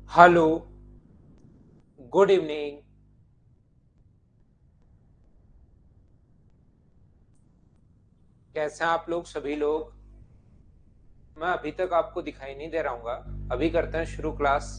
Hello. Good evening. कैसे हैं आप लोग सभी लोग? मैं अभी तक आपको दिखाई नहीं दे रहा हूँ। अभी करते हैं शुरू क्लास।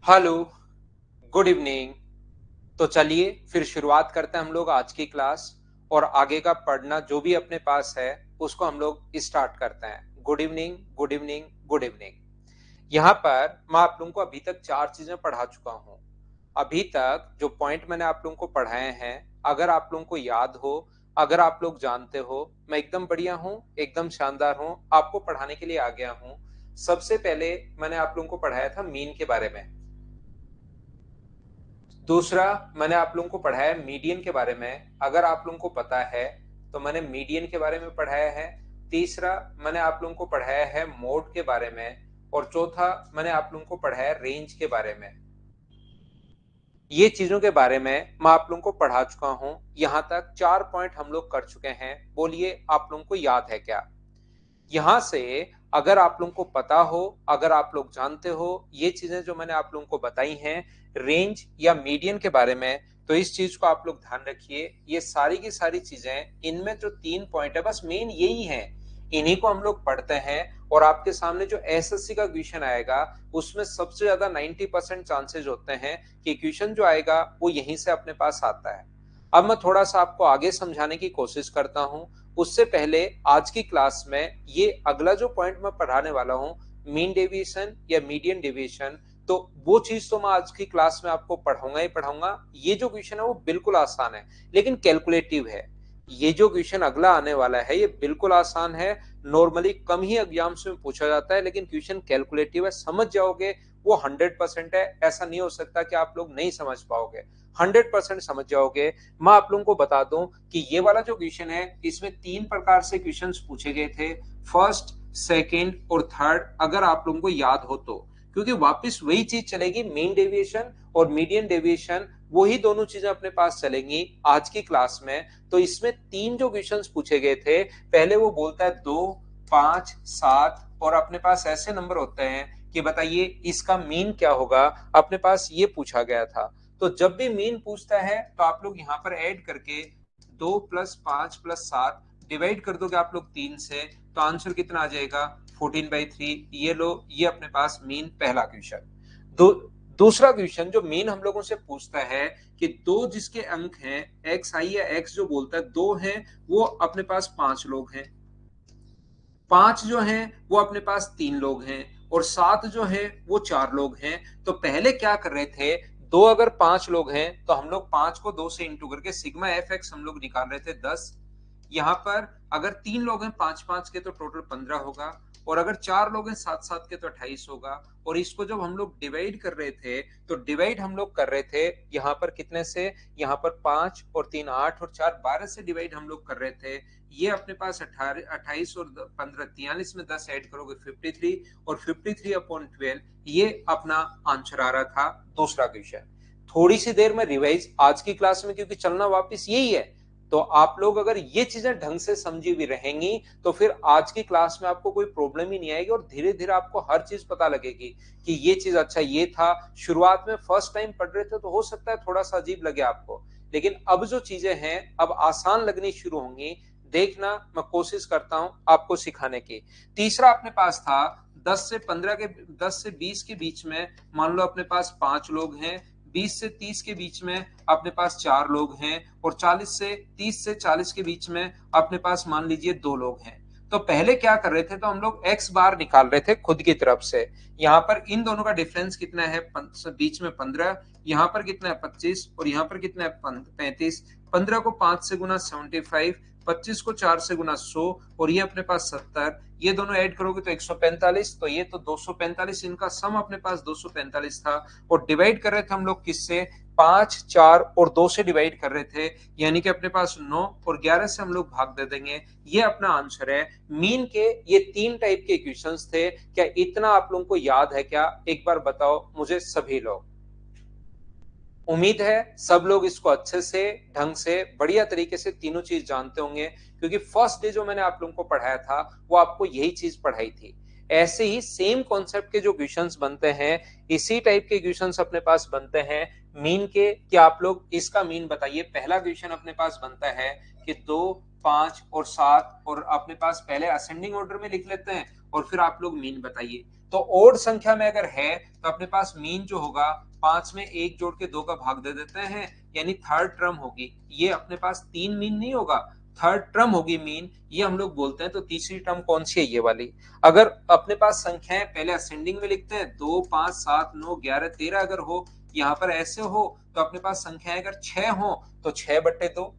हेलो। Good evening. तो चलिए फिर शुरुआत करते हैं हम लोग आज की क्लास। और आगे का पढ़ना जो भी अपने पास है उसको हम लोग स्टार्ट करते हैं। Good evening, good evening, good evening. यहाँ पर मैं आप लोगों को अभी तक चार चीजें पढ़ा चुका हूँ। अभी तक जो पॉइंट मैंने आप लोगों को पढ़ाए हैं, अगर आप लोगों को याद हो, अगर आप लोग जानते हो, मैं एकदम बढ़िया हूँ, एकदम शानदार हूँ, आपको पढ़ाने के लिए आ गया हूँ। सबसे पहले मैंने आप लोगों को पढ़ाया था मीन के बारे में। दूसरा, मैंने आप लोगों को पढ़ाया मीडियन के बारे में, अगर आप लोगों को पता है तो मैंने मीडियन के बारे में पढ़ाया है। तीसरा, मैंने आप लोगों को पढ़ाया है मोड के बारे में। और चौथा, मैंने आप लोगों को पढ़ाया रेंज के बारे में। ये चीजों के बारे में मैं आप लोगों को पढ़ा चुका हूं। यहां तक चार पॉइंट हम लोग कर चुके हैं। बोलिए आप लोगों को याद है क्या? यहां से अगर आप लोगों को पता हो, अगर आप लोग जानते हो ये चीजें जो मैंने आप लोगों को बताई हैं रेंज या मीडियन के बारे में, तो इस चीज को आप लोग ध्यान रखिए। ये सारी की सारी चीजें, इनमें जो तीन पॉइंट है बस मेन यही है, इन्हीं को हम लोग पढ़ते हैं। और आपके सामने जो एसएससी का क्वेश्चन आएगा उसमें सबसे ज्यादा 90% चांसेस होते हैं कि क्वेश्चन जो आएगा वो यहीं से अपने पास आता है। अब मैं थोड़ा सा आपको आगे समझाने की कोशिश करता हूं। उससे पहले आज की क्लास में ये अगला जो पॉइंट मैं पढ़ाने वाला हूं, मीन डेविएशन या मीडियन डेविएशन, तो वो चीज तो मैं आज की क्लास में आपको पढ़ाऊंगा ही पढ़ाऊंगा। ये जो क्वेश्चन है वो बिल्कुल आसान है, लेकिन कैलकुलेटिव है। ये जो क्वेश्चन अगला आने वाला है ये बिल्कुल आसान है। नॉर्मली कम ही एग्जाम्स में पूछा जाता है, लेकिन क्वेश्चन कैलकुलेटिव है, समझ जाओगे वो 100% है। ऐसा नहीं हो सकता कि आप लोग नहीं समझ पाओगे, 100% समझ जाओगे। मैं आप लोगों को बता दूं कि ये वाला जो क्वेश्चन है इसमें तीन प्रकार से क्वेश्चंस पूछे गए थे, फर्स्ट, सेकंड और थर्ड, अगर आप लोगों को याद हो तो। क्योंकि वापस वही चीज चलेगी, मीन डेविएशन और मीडियन डेविएशन, वही दोनों चीजें अपने पास चलेंगी आज की क्लास में। तो इसमें तीन जो क्वेश्चंस पूछे गए थे, पहले वो बोलता है 2, 5, 7, और अपने पास ऐसे नंबर होते हैं कि बताइए इसका मीन क्या होगा, अपने पास ये पूछा गया था। तो जब भी मीन पूछता है तो आप लोग यहाँ पर ऐड करके 2 + 5 + 7 डिवाइड कर दोगे आप लोग 3 से, तो आंसर कितना आ जाएगा? 14/3। ये लो, ये अपने पास मीन पहला क्वेश्चन। दो दूसरा क्वेश्चन जो मीन हम लोगों से पूछता है कि दो जिसके अंक हैं, एक्स आई या एक्स जो बोलता है दो हैं, वो अपने पास पांच लोग हैं। पांच जो हैं वो अपने पास तीन लोग हैं। और सात जो है वो चार लोग हैं। तो पहले क्या कर रहे थे, दो अगर पांच लोग हैं तो हम लोग पांच को दो से इंटू करके सिग्मा एफ एक्स हम लोग निकाल रहे थे 10। यहाँ पर अगर तीन लोग हैं पांच पांच के तो टोटल 15 होगा। और अगर चार लोग हैं सात सात के तो 28 होगा। और इसको जब हम लोग डिवाइड कर रहे थे तो डिवाइड हम लोग कर रहे थे यहाँ पर कितने से, यहाँ पर 5 और 3 8 और 4 12 से डिवाइड हम लोग कर रहे थे। ये अपने पास 18 28 और 15 43 में 10 ऐड करोगे 53, और 53/12 ये अपना आंसर आ रहा था दूसरा क्वेश्चन। थोड़ी सी देर में रिवाइज आज की क्लास में, क्योंकि चलना वापस यही है। तो आप लोग अगर ये चीजें ढंग से समझी हुई रहेंगी तो फिर आज की क्लास में आपको कोई प्रॉब्लम ही नहीं आएगी, और धीरे धीरे आपको हर चीज पता लगेगी कि ये चीज अच्छा ये था। शुरुआत में फर्स्ट टाइम पढ़ रहे थे तो हो सकता है थोड़ा सा अजीब लगे आपको, लेकिन अब जो चीजें हैं अब आसान लगनी शुरू होंगी। देखना, मैं कोशिश करता हूं आपको सिखाने की। तीसरा अपने पास था 10 से 20 के बीच में, मान लो अपने पास पांच लोग हैं। 20 से 30 के बीच में अपने पास चार लोग हैं। और 40 से 30 से 40 के बीच में अपने पास मान लीजिए दो लोग हैं। तो पहले क्या कर रहे थे, तो हम लोग x बार निकाल रहे थे खुद की तरफ से। यहाँ पर इन दोनों का डिफरेंस कितना है, बीच में 15, यहाँ पर कितना है 25 और यहाँ पर कितना है 35। 15 को 5 से गुना 75, 25 को 4 से गुना 100 और ये अपने पास 70। ये दोनों ऐड करोगे तो 145, तो ये तो 245, इनका सम अपने पास 245 था। और डिवाइड कर रहे थे हम लोग किससे, 5, 4 और 2 से डिवाइड कर रहे थे, यानी कि अपने पास 9 और 11 से हम लोग भाग दे देंगे। ये अपना आंसर है। मीन के ये 3 टाइप के इक्वेशंस थे। क्या इतना आप लोगों को याद है क्या? एक बार बताओ मुझे सभी लोग। उम्मीद है सब लोग इसको अच्छे से, ढंग से, बढ़िया तरीके से तीनों चीज जानते होंगे, क्योंकि फर्स्ट डे जो मैंने आप लोगों को पढ़ाया था वो आपको यही चीज पढ़ाई थी। ऐसे ही सेम कॉन्सेप्ट के जो क्वेश्चंस बनते हैं, इसी टाइप के क्वेश्चंस अपने पास बनते हैं मीन के। कि आप लोग इसका मीन बताइए। पहला क्वेश्चन अपने पास बनता है कि 2, 5 और 7, और अपने पास पहले असेंडिंग ऑर्डर में लिख लेते हैं और फिर आप लोग मीन बताइए। तो ओड संख्या में अगर है तो अपने पास मीन जो होगा, 5 में 1 जोड़ के 2 का भाग दे देते हैं, यानी थर्ड टर्म होगी। ये अपने पास 3 मीन नहीं होगा, थर्ड टर्म होगी मीन, ये हम लोग बोलते हैं। तो तीसरी टर्म कौन सी है, ये वाली। अगर अपने पास संख्याएं पहले असेंडिंग में लिखते हैं, 2, 5, 7, 9, 11, 13 अगर हो, यहाँ पर ऐसे हो, तो अपने पास संख्याएं अगर 6 हो तो 6/2,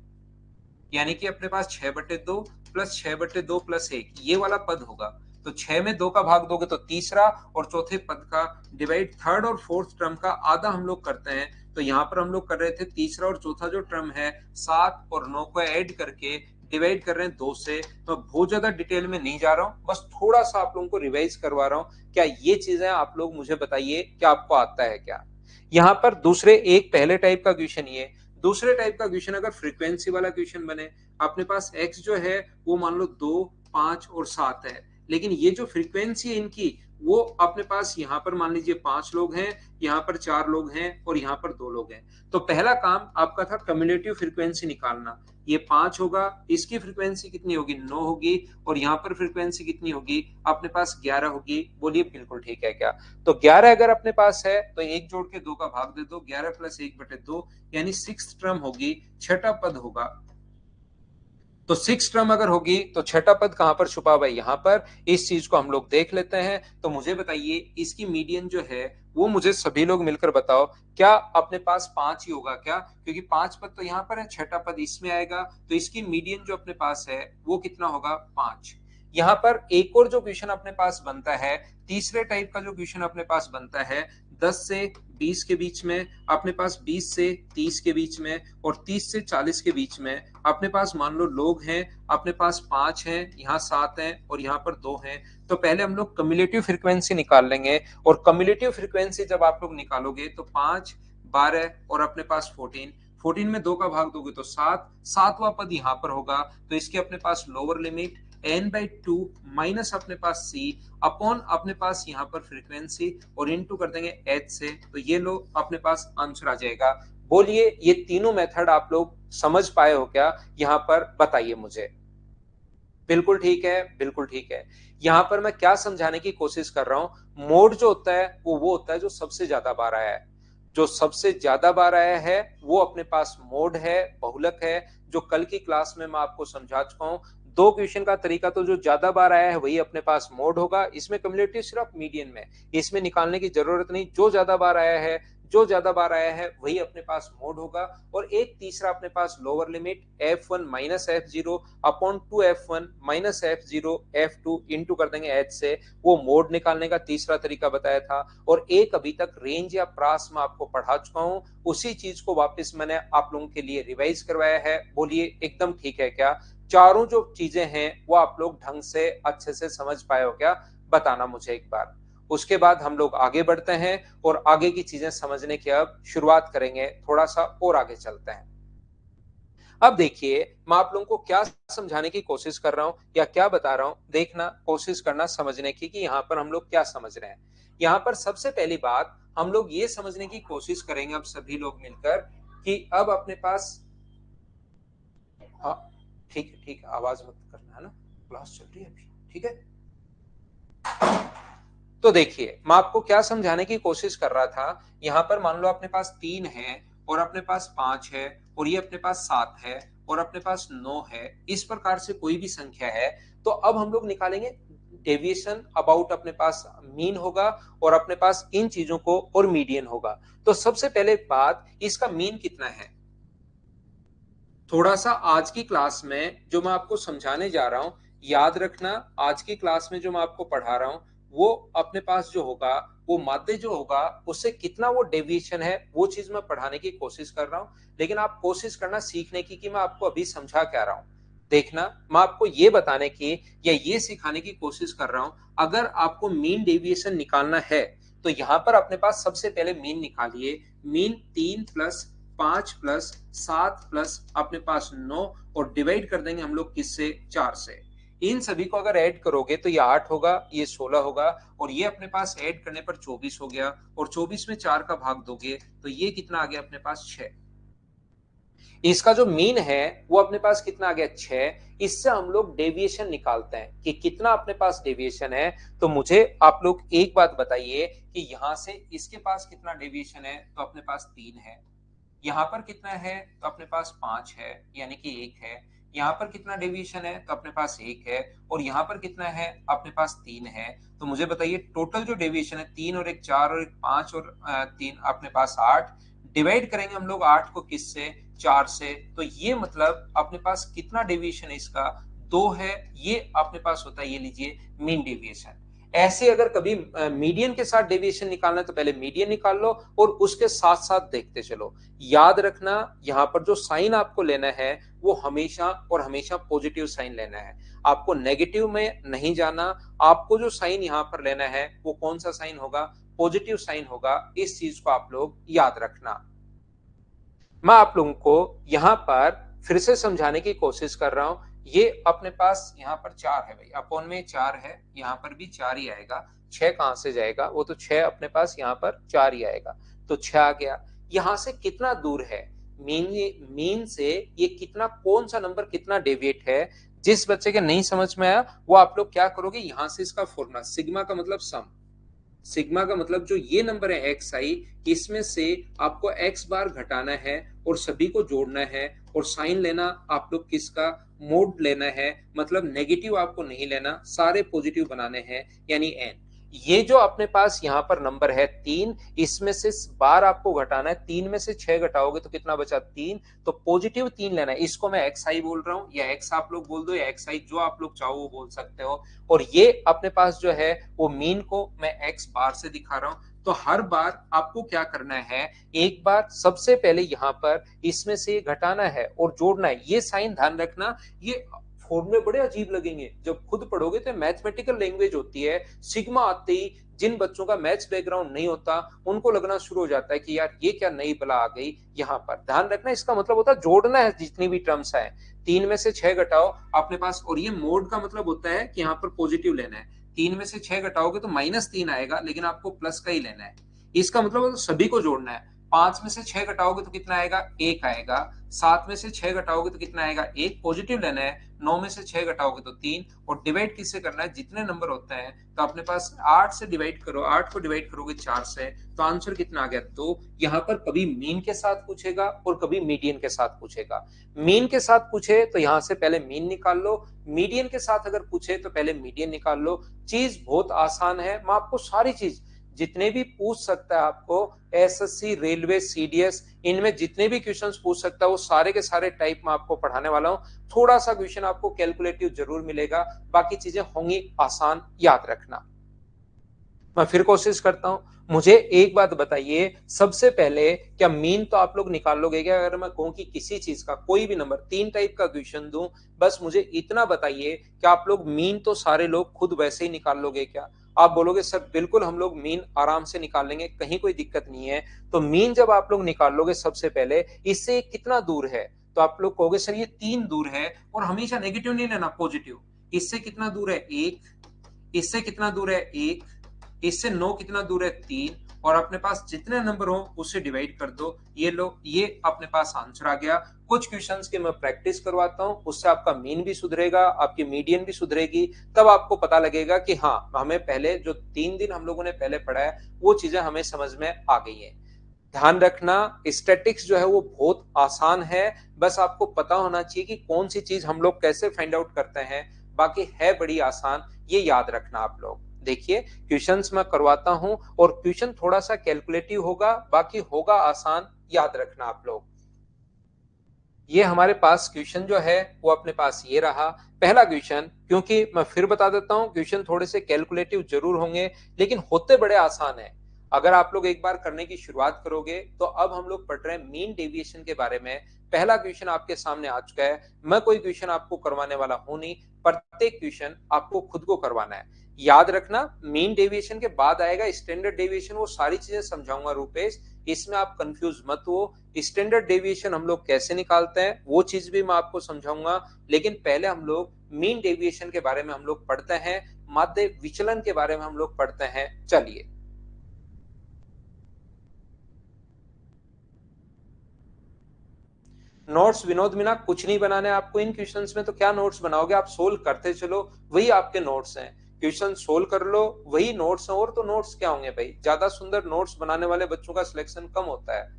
यानी कि अपने पास 6/2 प्लस 6/2 प्लस 1, ये वाला पद होगा। तो 6 में 2 का भाग दोगे तो तीसरा, और चौथे पद का डिवाइड थर्ड और फोर्थ टर्म का आधा हम लोग करते हैं। तो यहाँ पर हम लोग कर रहे थे तीसरा और चौथा जो टर्म है, 7 और 9 को ऐड करके डिवाइड कर रहे हैं 2 से। तो बहुत ज्यादा डिटेल में नहीं जा रहा हूँ, बस थोड़ा सा आप लोगों को रिवाइज करवा रहा हूँ। क्या ये चीजें आप लोग मुझे बताइए, क्या आपको आता है क्या? यहाँ पर दूसरे एक पहले टाइप का क्वेश्चन, ये दूसरे टाइप का क्वेश्चन अगर फ्रीक्वेंसी वाला क्वेश्चन बने, अपने पास x जो है वो मान लो 2, 5 और 7 है, लेकिन ये जो फ्रीक्वेंसी है इनकी, वो अपने पास यहाँ पर मान लीजिए 5 लोग हैं, यहाँ पर 4 लोग हैं और यहाँ पर 2 लोग हैं। तो पहला काम आपका था कम्युलेटिव फ्रीक्वेंसी निकालना। ये 5 होगा, इसकी फ्रीक्वेंसी कितनी होगी, 9 होगी, और यहाँ पर फ्रीक्वेंसी कितनी होगी अपने पास, 11 होगी। बोलिए बिल्कुल ठीक है क्या? तो 11 अगर अपने पास है तो 1 जोड़ के 2 का भाग दे दो, 11 प्लस 1/2, यानी 6th टर्म होगी, छठा पद होगा। तो 6 टर्म अगर होगी तो छठा पद कहां पर छुपा हुआ है, यहां पर। इस चीज को हम लोग देख लेते हैं। तो मुझे बताइए इसकी मीडियन जो है वो मुझे सभी लोग मिलकर बताओ, क्या अपने पास 5 ही होगा क्या? क्योंकि 5 पद तो यहां पर है, छठा पद इसमें आएगा, तो इसकी मीडियन जो अपने पास है वो कितना होगा, 5। यहाँ पर एक और जो क्वेश्चन अपने पास बनता है, तीसरे टाइप का जो क्वेश्चन अपने पास बनता है, 10 से 20 के बीच में, अपने पास 20 से 30 के बीच में, और 30 से 40 के बीच में। अपने पास मान लो लोग हैं, अपने पास 5 हैं, यहाँ 7 हैं और यहाँ पर 2 हैं। तो पहले हम लोग कम्युलेटिव फ्रीक्वेंसी निकाल लेंगे, और कम्युलेटिव फ्रीक्वेंसी जब आप लोग निकालोगे तो 5, 12 और अपने पास 14, 14 में 2 का भाग दोगे तो 7, सातवां पद यहाँ पर होगा। तो इसके अपने पास लोअर लिमिट n/2 माइनस अपने पास c अपॉन अपने पास यहाँ पर फ्रीक्वेंसी, और इनटू कर देंगे h से। तो ये लो अपने पास आंसर आ जाएगा। बोलिए ये तीनों मेथड आप लोग समझ पाए हो क्या? यहाँ पर बताइए मुझे। बिल्कुल ठीक है, बिल्कुल ठीक है। यहाँ पर मैं क्या समझाने की कोशिश कर रहा हूं, मोड जो होता है वो होता है जो सबसे ज्यादा बार आया है। जो सबसे ज्यादा बार आया है वो अपने पास मोड है, बहुलक है, जो कल की क्लास में मैं आपको समझा चुका हूं। दो क्वेश्चन का तरीका, तो जो ज्यादा बार आया है वही अपने पास मोड होगा। इसमें कम्युलेटिव सिर्फ मीडियन में, इसमें निकालने की जरूरत नहीं। जो ज्यादा बार आया है, जो ज्यादा बार आया है वही अपने पास मोड होगा। और एक तीसरा अपने पास lower limit f1 minus f0 upon 2f1 minus f0 f2 into कर देंगे h से, वो मोड निकालने का तीसरा तरीका बताया था। और एक अभी तक रेंज या प्रास में आपको पढ़ा चुका हूं, उसी चीज को वापस मैंने आप लोगों के लिए रिवाइज करवाया है। बोलिए एकदम ठीक है क्या? चारों जो चीजें हैं वो आप लोग ढंग से अच्छे से समझ पाए हो क्या? बताना मुझे एक बार। उसके बाद हम लोग आगे बढ़ते हैं और आगे की चीजें समझने की अब शुरुआत करेंगे। थोड़ा सा और आगे चलते हैं। अब देखिए मैं आप लोगों को क्या समझाने की कोशिश कर रहा हूं या क्या बता रहा हूं, देखना, कोशिश करना समझने की कि यहाँ पर हम लोग क्या समझ रहे हैं। यहाँ पर सबसे पहली बात हम लोग ये समझने की कोशिश करेंगे अब सभी लोग मिलकर, कि अब अपने पास, हाँ ठीक है ठीक है, आवाज मत करना है ना, क्लास चल रही है अभी, ठीक है। तो देखिए मैं आपको क्या समझाने की कोशिश कर रहा था, यहां पर मान लो अपने पास 3 है और अपने पास 5 है और ये अपने पास 7 है और अपने पास 9 है, इस प्रकार से कोई भी संख्या है, तो अब हम लोग निकालेंगे डेविएशन अबाउट, अपने पास मीन होगा और अपने पास इन चीजों को और मीडियन होगा। तो सबसे पहले बात, इसका मीन कितना है। थोड़ा सा आज की क्लास में जो मैं आपको समझाने जा रहा हूं, याद रखना, आज की क्लास में जो मैं आपको पढ़ा रहा हूं वो अपने पास जो होगा, वो माध्य जो होगा उससे कितना वो डेविएशन है, वो चीज मैं पढ़ाने की कोशिश कर रहा हूं। लेकिन आप कोशिश करना सीखने की कि मैं आपको अभी समझा क्या रहा हूं। देखना, मैं आपको ये बताने की या ये सिखाने की कोशिश कर रहा हूं, अगर आपको मीन डेविएशन निकालना है तो यहां पर अपने पास सबसे पहले मीन निकालिए। मीन 3 प्लस 5 प्लस 7 प्लस अपने पास 9 और डिवाइड कर देंगे हम लोग किससे, 4 से। इन सभी को अगर ऐड करोगे तो ये 8 होगा, ये 16 होगा और ये अपने पास ऐड करने पर 24 हो गया और 24 में 4 का भाग दोगे तो ये कितना आ गया अपने पास, 6। इसका जो मीन है वो अपने पास कितना आ गया, 6। इससे हम लोग डेविएशन निकालते हैं कि कितना अपने पास डेविएशन है। तो मुझे आप लोग एक बात बताइए कि यहां से इसके पास कितना डेविएशन है, तो अपने पास 3 है। यहाँ पर कितना है, तो अपने पास 5 है, यानी कि 1 है। यहाँ पर कितना डेविएशन है, तो अपने पास 1 है और यहाँ पर कितना है, अपने पास 3 है। तो मुझे बताइए टोटल जो डेविएशन है, 3 और 1 4 और 1 5 और 3 अपने पास 8। डिवाइड करेंगे हम लोग 8 को किससे, 4 से। तो ये मतलब अपने पास कितना डेविएशन है इसका, 2 है। ये अपने पास होता है, ये लीजिए मीन डेविएशन। ऐसे अगर कभी मीडियन के साथ डेविएशन निकालना है तो पहले मीडियन निकाल लो और उसके साथ साथ देखते चलो। याद रखना, यहाँ पर जो साइन आपको लेना है वो हमेशा और हमेशा पॉजिटिव साइन लेना है, आपको नेगेटिव में नहीं जाना। आपको जो साइन यहाँ पर लेना है वो कौन सा साइन होगा, पॉजिटिव साइन होगा। इस चीज को आप लोग याद रखना। मैं आप लोगों को यहाँ पर फिर से समझाने की कोशिश कर रहा हूं। ये अपने पास यहाँ पर 4 है भाई, अपॉन में 4 है, यहाँ पर भी 4 ही आएगा। 6 कहां से जाएगा, वो तो 6 अपने पास यहाँ पर 4 ही आएगा, तो 6 आ गया। यहां से कितना दूर है मीन, मीन से ये कितना, कौन सा नंबर कितना डेविएट है। जिस बच्चे के नहीं समझ में आया वो आप लोग क्या करोगे, यहां से इसका फॉर्मूला, सिग्मा का मतलब सम, सिग्मा का मतलब जो ये नंबर है एक्स आई, इसमें से आपको एक्स बार घटाना है और सभी को जोड़ना है और साइन लेना आप लोग किसका, मोड लेना है, मतलब नेगेटिव आपको नहीं लेना, सारे पॉजिटिव बनाने हैं, यानी एन। ये जो अपने पास यहाँ पर नंबर है 3, इसमें से बार आपको घटाना है, 3 में से 6 घटाओगे तो कितना बचा, 3। तो पॉजिटिव 3 लेना है, इसको मैं एक्स आई बोल रहा हूँ, या एक्स आप लोग बोल दो या एक्स आई, जो आप लोग चाहो वो बोल सकते हो। और ये अपने पास जो है वो मीन को मैं एक्स बार से दिखा रहा हूं। तो हर बार आपको क्या करना है, एक बार सबसे पहले यहां पर इसमें से घटाना है और जोड़ना है। ये साइन ध्यान रखना, ये फॉर्मूले बड़े अजीब लगेंगे जब खुद पढ़ोगे, तो मैथमेटिकल लैंग्वेज होती है। सिग्मा आते ही जिन बच्चों का मैथ्स बैकग्राउंड नहीं होता उनको लगना शुरू हो जाता है कि यार ये क्या नई बला आ गई। यहाँ पर ध्यान रखना, इसका मतलब होता है जोड़ना है जितनी भी टर्म्स है। 3 में से 6 घटाओ अपने पास, और ये मोड का मतलब होता है कि यहाँ पर पॉजिटिव लेना है। 3 में से 6 घटाओगे तो -3 आएगा, लेकिन आपको प्लस का ही लेना है। इसका मतलब सभी को जोड़ना है। 5 में से 6 घटाओगे तो कितना आएगा, 1 आएगा। 7 में से 6 घटाओगे तो कितना आएगा, 1 पॉजिटिव लेना है। 9 में से 6 घटाओगे तो 3, और डिवाइड किससे करना है, जितने नंबर होते हैं। तो अपने पास 8 से डिवाइड करो, 8 को डिवाइड करोगे 4 से, तो आंसर कितना आ गया, 2। यहाँ पर कभी मीन के साथ पूछेगा और कभी मीडियन के साथ पूछेगा। मीन के साथ पूछे तो यहाँ से पहले मीन निकाल लो, मीडियन के साथ अगर पूछे तो पहले मीडियन निकाल लो। चीज बहुत आसान है, मैं आपको सारी चीज जितने भी पूछ सकता है, आपको एसएससी, रेलवे, सीडीएस, इनमें जितने भी क्वेश्चंस पूछ सकता है वो सारे के सारे टाइप में आपको पढ़ाने वाला हूं। थोड़ा सा क्वेश्चन आपको कैलकुलेटिव जरूर मिलेगा, बाकी चीजें होंगी आसान, याद रखना। मैं फिर कोशिश करता हूं, मुझे एक बात बताइए सबसे पहले, क्या मीन तो आप लोग निकाल लोगे क्या। अगर मैं कहूं कि किसी चीज का कोई भी नंबर, 3 टाइप का क्वेश्चन दूं, बस मुझे इतना बताइए कि आप लोग मीन तो सारे लोग खुद वैसे ही निकाल लोगे क्या। आप बोलोगे सर बिल्कुल हम लोग मीन आराम से निकाल लेंगे, कहीं कोई दिक्कत नहीं है। तो मीन जब आप लोग निकाल लोगे, सबसे पहले इससे कितना दूर है, तो आप लोग कहोगे सर ये 3 दूर है, और हमेशा नेगेटिव नहीं लेना, पॉजिटिव। इससे कितना दूर है, 1। इससे कितना दूर है, 1। इससे 9 कितना दूर है, 3। और अपने पास जितने नंबर हो उससे डिवाइड कर दो। ये लो, ये अपने पास आंसर आ गया। कुछ क्वेश्चंस के मैं प्रैक्टिस करवाता हूं, उससे आपका मीन भी सुधरेगा, आपकी मीडियन भी सुधरेगी। तब आपको पता लगेगा कि हाँ, हमें पहले जो 3 दिन हम लोगों ने पहले पढ़ा है वो चीजें हमें समझ में आ गई है। ध्यान रखना, स्टैटिक्स जो है वो बहुत आसान है, बस आपको पता होना चाहिए कि कौन सी चीज हम लोग कैसे फाइंड आउट करते हैं। बाकी है बड़ी आसान, ये याद रखना आप लोग। देखिए क्वेश्चंस मैं करवाता हूं और क्वेश्चन थोड़ा सा कैलकुलेटिव होगा, बाकी होगा आसान, याद रखना आप लोग। ये हमारे पास क्वेश्चन जो है वो अपने पास ये रहा पहला क्वेश्चन। क्योंकि मैं फिर बता देता हूं, क्वेश्चन थोड़े से कैलकुलेटिव जरूर होंगे लेकिन होते बड़े आसान है। अगर आप लोग एक बार करने की शुरुआत करोगे तो अब हम लोग पढ़ रहे हैं मीन डेविएशन के बारे में। पहला क्वेश्चन आपके सामने आ चुका है। मैं कोई क्वेश्चन आपको करवाने वाला हूं नहीं, प्रत्येक क्वेश्चन आपको खुद को करवाना है। याद रखना, मीन डेविएशन के बाद आएगा स्टैंडर्ड डेविएशन, वो सारी चीजें समझाऊंगा रूपेश, इसमें आप कंफ्यूज मत हो। स्टैंडर्ड डेविएशन हम लोग कैसे निकालते हैं वो चीज भी मैं आपको समझाऊंगा, लेकिन पहले हम लोग मीन डेविएशन के बारे में हम लोग पढ़ते हैं, माध्य विचलन के बारे में हम लोग पढ़ते हैं। चलिए नोट्स विनोद मीना कुछ नहीं बनाना है आपको इन क्वेश्चंस में, तो क्या नोट्स बनाओगे, आप सोल्व करते चलो, वही आपके नोट्स हैं। क्वेश्चन सोल्व कर लो, वही नोट्स हैं, और तो नोट्स क्या होंगे भाई, ज्यादा सुंदर नोट्स बनाने वाले बच्चों का सिलेक्शन कम होता है।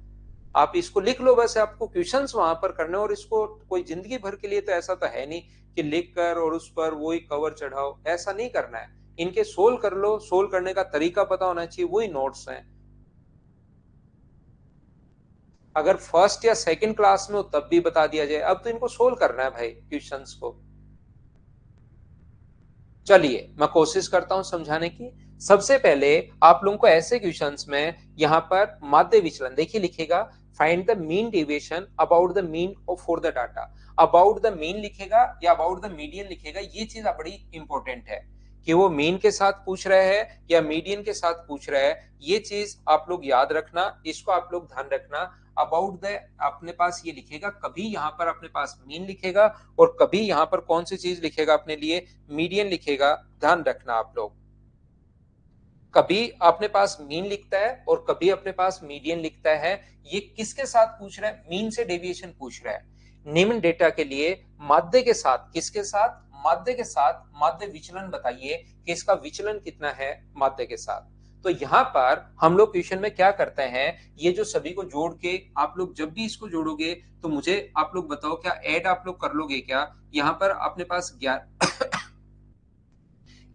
आप इसको लिख लो, बस आपको क्वेश्चंस वहां पर करने, और इसको कोई जिंदगी भर के लिए तो ऐसा तो है नहीं कि लिख कर और उस पर वही कवर चढ़ाओ, ऐसा नहीं करना है। इनके सोल्व कर लो, सोल्व करने का तरीका पता होना चाहिए, वही नोट्स हैं। अगर फर्स्ट या सेकंड क्लास में हो तब भी बता दिया जाए, अब तो इनको सोल्व करना है भाई क्वेश्चंस को। चलिए मैं कोशिश करता हूं समझाने की। सबसे पहले आप लोगों को ऐसे क्वेश्चंस में यहां पर माध्य विचलन देखिए लिखेगा, find the mean deviation about the mean of for the data. About the mean लिखेगा या अबाउट द मीडियन लिखेगा, ये चीज बड़ी इंपॉर्टेंट है कि वो मीन के साथ पूछ रहे हैं या मीडियन के साथ पूछ रहे हैं। ये चीज आप लोग याद रखना, इसको आप लोग ध्यान रखना। अबाउट द अपने पास ये लिखेगा, कभी यहां पर अपने पास मीन लिखेगा और कभी यहां पर कौन सी चीज लिखेगा अपने लिए, मीडियन लिखेगा। ध्यान रखना आप लोग, कभी अपने पास मीन लिखता है और कभी अपने पास मीडियन लिखता है। ये किसके साथ पूछ रहा है, मीन से डेविएशन पूछ रहा है। निम्न डेटा के लिए माध्य के साथ, किसके साथ, माध्य के साथ माध्य विचलन बताइए कि इसका विचलन कितना है माध्य के साथ। तो यहां पर हम लोग क्वेश्चन में क्या करते हैं, ये जो सभी को जोड़ के आप लोग जब भी इसको जोड़ोगे तो मुझे आप लोग बताओ क्या ऐड आप लोग कर लोगे क्या। यहां पर अपने पास 11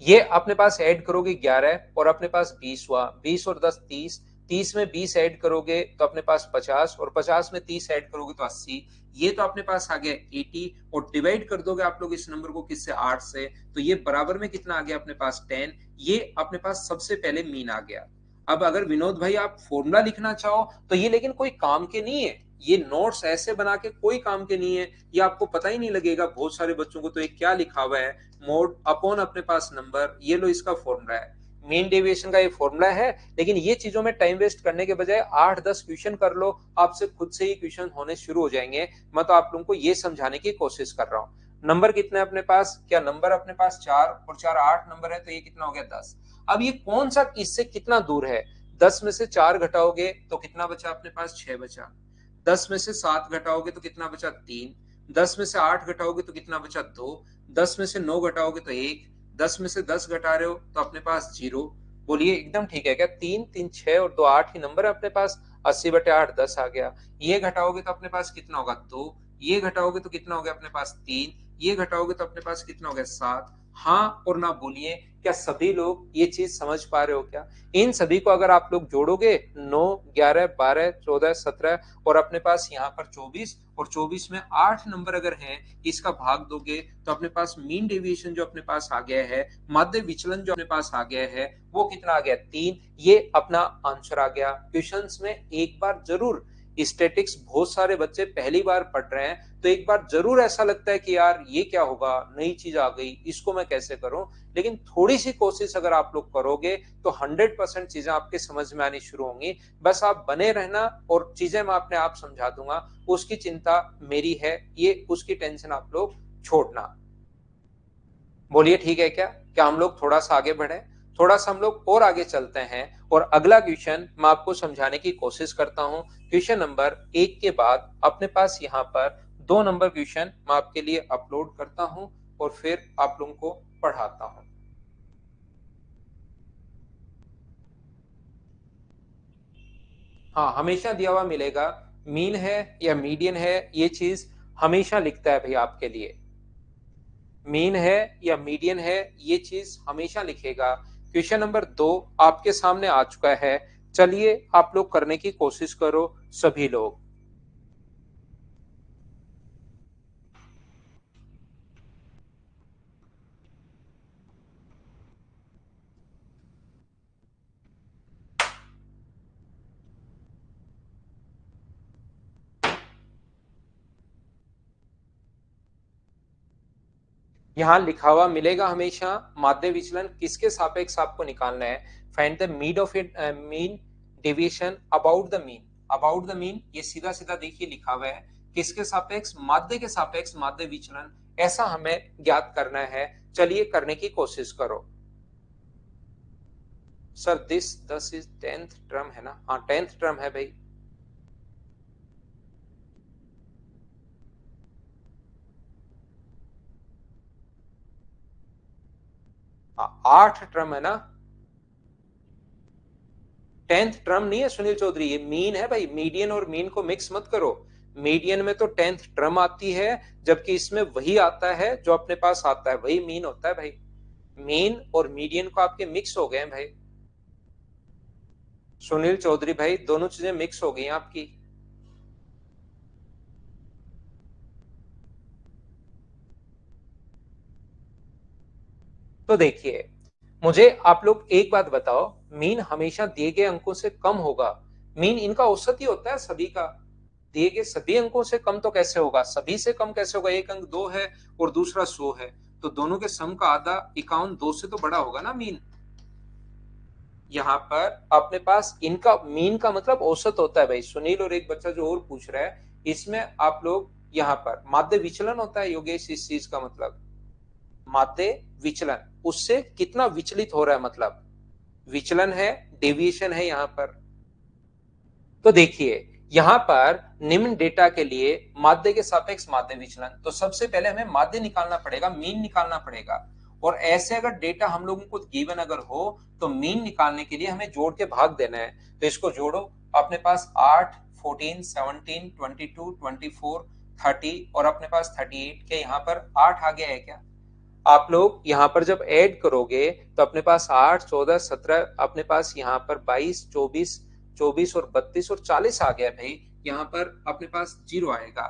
ये अपने पास ऐड करोगे 11 और अपने पास 20 हुआ, 20 और 10 30, 30 में 20 ऐड करोगे तो अपने पास 50 और 50 में 30 ऐड करोगे तो 80। ये तो अपने पास आ गया 80 और डिवाइड कर दोगे आप लोग इस नंबर को किससे, 8 से, तो ये बराबर में कितना आ गया अपने पास 10। ये अपने पास सबसे पहले मीन आ गया। अब अगर विनोद भाई आप फॉर्मूला लिखना चाहो तो ये लेकिन कोई काम के नहीं है, ये नोट्स ऐसे बना के कोई काम के नहीं है, ये आपको पता ही नहीं लगेगा। बहुत सारे बच्चों को तो एक क्या लिखा हुआ है, मोड अपॉन अपने पास नंबर, ये लो इसका फॉर्मूला है, मीन डेविएशन का ये फॉर्मूला है। लेकिन ये चीजों में टाइम वेस्ट करने के बजाय 8-10 क्वेश्चन कर लो, आपसे खुद से ही क्वेश्चन होने शुरू हो जाएंगे। मैं तो आप लोगों को ये समझाने की कोशिश कर रहा हूँ। नंबर कितने अपने पास, क्या नंबर अपने पास 4 और 4 8 नंबर है, तो ये कितना हो गया 10। अब ये कौन सा इससे कितना दूर है, 10 में से 4 घटाओगे तो कितना बचा अपने पास, 6 बचा। 10 में से 7 घटाओगे तो कितना बचा, 3। 10 में से 8 घटाओगे तो कितना बचा, 2। 10 में से 9 घटाओगे तो 1। 10 में से 10 घटा रहे हो तो अपने पास 0। बोलिए एकदम ठीक है क्या, 3 3 6 और 2 8 ही नंबर है अपने पास, 80/8 10 आ गया। ये घटाओगे तो अपने पास कितना होगा, 2। ये घटाओगे तो कितना हो गया अपने पास, 3। ये घटाओगे तो अपने पास कितना हो गया, 7। हाँ और ना बोलिए, क्या सभी लोग ये चीज समझ पा रहे हो क्या। इन सभी को अगर आप लोग जोड़ोगे 9 11 12 14 17 और अपने पास यहाँ पर 24, और 24 में 8 नंबर अगर हैं, इसका भाग दोगे तो अपने पास मीन डेविएशन जो अपने पास आ गया है, माध्य विचलन जो अपने पास आ गया है, वो कितना आ गया, 3। ये अपना आंसर आ गया। क्वेश्चंस में एक बार जरूर, स्टैटिक्स बहुत सारे बच्चे पहली बार पढ़ रहे हैं तो एक बार जरूर ऐसा लगता है कि यार ये क्या होगा, नई चीज आ गई, इसको मैं कैसे करूं। लेकिन थोड़ी सी कोशिश अगर आप लोग करोगे तो 100% चीजें आपके समझ में आनी शुरू होंगी। बस आप बने रहना और चीजें मैं अपने आप समझा दूंगा, उसकी चिंता मेरी है, ये उसकी टेंशन आप लोग छोड़ना। बोलिए ठीक है क्या, क्या हम लोग थोड़ा सा आगे बढ़े, थोड़ा सा हम लोग और आगे चलते हैं और अगला क्वेश्चन मैं आपको समझाने की कोशिश करता हूं। क्वेश्चन नंबर 1 के बाद अपने पास यहाँ पर 2 नंबर क्वेश्चन मैं आपके लिए अपलोड करता हूं और फिर आप लोगों को पढ़ाता हूं। हाँ, हमेशा दिया हुआ मिलेगा। मीन है या मीडियन है, ये चीज हमेशा लिखता है भाई आपके लिए। मीन है या मीडियन है, ये चीज हमेशा लिखेगा। क्वेश्चन नंबर 2 आपके सामने आ चुका है। चलिए आप लोग करने की कोशिश करो सभी लोग। यहाँ लिखा हुआ मिलेगा हमेशा माध्य विचलन किसके सापेक्ष आपको निकालना है। Find the mean of it, mean deviation about the mean. About the mean ये सीधा सीधा देखिए लिखा हुआ है किसके सापेक्ष, माध्य के सापेक्ष माध्य विचलन, ऐसा हमें ज्ञात करना है। चलिए करने की कोशिश करो। सर दस इज 10th टर्म है ना? हाँ 10th टर्म है भाई। हाँ 8 टर्म है ना? 10th टर्म नहीं है सुनील चौधरी, ये मीन है भाई। मीडियन और मीन को मिक्स मत करो। मीडियन में तो 10th टर्म आती है, जबकि इसमें वही आता है जो अपने पास आता है, वही मीन होता है भाई। मीन और मीडियन को आपके मिक्स हो गए हैं भाई। सुनील चौधरी भाई दोनों चीजें मिक्स हो गई हैं आपकी। तो देखिए, मुझे आप लोग एक बात बताओ, मीन हमेशा दिए गए अंकों से कम होगा। मीन इनका औसत ही होता है सभी का। दिए गए सभी अंकों से कम तो कैसे होगा? सभी से कम कैसे होगा? एक अंक 2 है और दूसरा 100 है, तो दोनों के सम का आधा 51 2 से तो बड़ा होगा ना मीन। यहाँ पर अपने पास इनका मीन का मतलब औसत होता है भाई। सुनील और एक बच्चा जो और पूछ रहा है, इसमें आप लोग यहाँ पर माध्य विचलन होता है योगेश, इस चीज का मतलब माध्य विचलन, उससे कितना विचलित हो रहा है, मतलब विचलन है, डेविएशन है यहाँ पर। तो देखिए यहां पर निम्न डेटा के लिए माध्य के सापेक्ष माध्य विचलन, तो सबसे पहले हमें माध्य निकालना पड़ेगा, मीन निकालना पड़ेगा। और ऐसे अगर डेटा हम लोगों को गिवन अगर हो तो मीन निकालने के लिए हमें जोड़ के भाग देना है। तो इसको जोड़ो, अपने पास 8 14 17 22 24 30 और अपने पास 38 के यहाँ पर 8 आ गया है क्या? आप लोग यहाँ पर जब ऐड करोगे तो अपने पास 8 14 17, अपने पास यहाँ पर 22 24 24 और 32 और 40 आ गया भाई। यहाँ पर अपने पास 0 आएगा।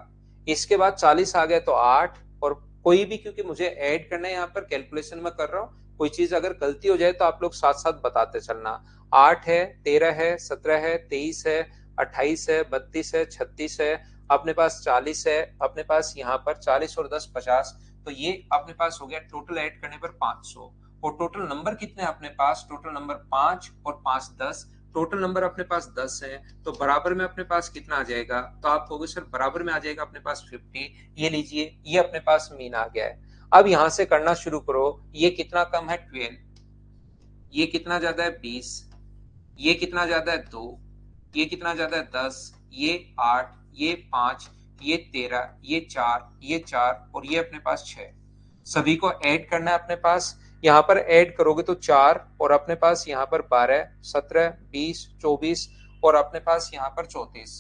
इसके बाद 40 आ गया तो 8 और कोई भी, क्योंकि मुझे ऐड करना है यहाँ पर, कैलकुलेशन में कर रहा हूँ, कोई चीज अगर गलती हो जाए तो आप लोग साथ साथ बताते चलना। 8 है, 13 है, 17 है, 23 है, 28 है, 32 है, 36 है, अपने पास 40 है, अपने पास यहाँ पर 40 और 10 50, तो ये अपने पास हो गया टोटल ऐड करने पर 500। और टोटल नंबर कितने अपने पास? टोटल नंबर 5 और 5 10, टोटल नंबर अपने पास 10 है। तो बराबर में अपने पास कितना आ जाएगा? तो आप कहोगे सर बराबर में आ जाएगा अपने पास 50। ये लीजिए, ये अपने पास मीन आ गया है। अब यहां से करना शुरू करो। ये कितना कम है? 12। ये कितना ज्यादा है? 20। ये कितना ज्यादा है? 2। ये कितना ज्यादा है? 10। ये 8, ये 5, ये 13, ये 4, ये 4 और ये अपने पास 6। सभी को ऐड करना है अपने पास। यहाँ पर ऐड करोगे तो 4 और अपने पास यहाँ पर 12 17 20 24 और अपने पास यहाँ पर 34।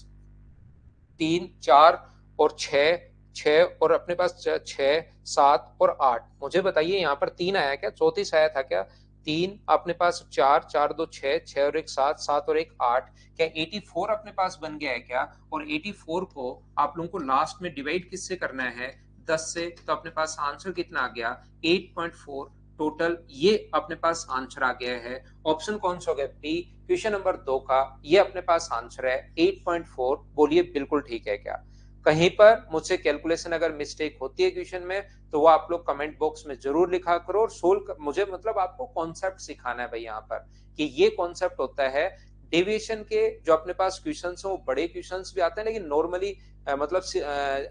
3 4 और 6 6 और अपने पास 6 7 और 8। मुझे बताइए यहाँ पर 3 आया क्या? 34 आया था क्या? 3 अपने पास 4 4 2 6 6 और 1 7 7 और 1 8। क्या 84 अपने पास बन गया है क्या? और 84 को आप लोगों को लास्ट में डिवाइड किससे करना है? 10 से। तो अपने पास आंसर कितना आ गया? 8.4 टोटल। ये अपने पास आंसर आ गया है। ऑप्शन कौन सा हो गया? बी, क्वेश्चन नंबर 2 का ये अपने पास आंसर है 8.4। बोलिए बिल्कुल ठीक है क्या? कहीं पर मुझसे कैलकुलेशन अगर मिस्टेक होती है क्वेश्चन में तो वो आप लोग कमेंट बॉक्स में जरूर लिखा करो। और सोल्व मुझे मतलब आपको कॉन्सेप्ट सिखाना है भाई यहाँ पर, कि ये कॉन्सेप्ट होता है डेविएशन के। जो अपने पास क्वेश्चंस हैं वो बड़े क्वेश्चंस भी आते हैं, लेकिन नॉर्मली मतलब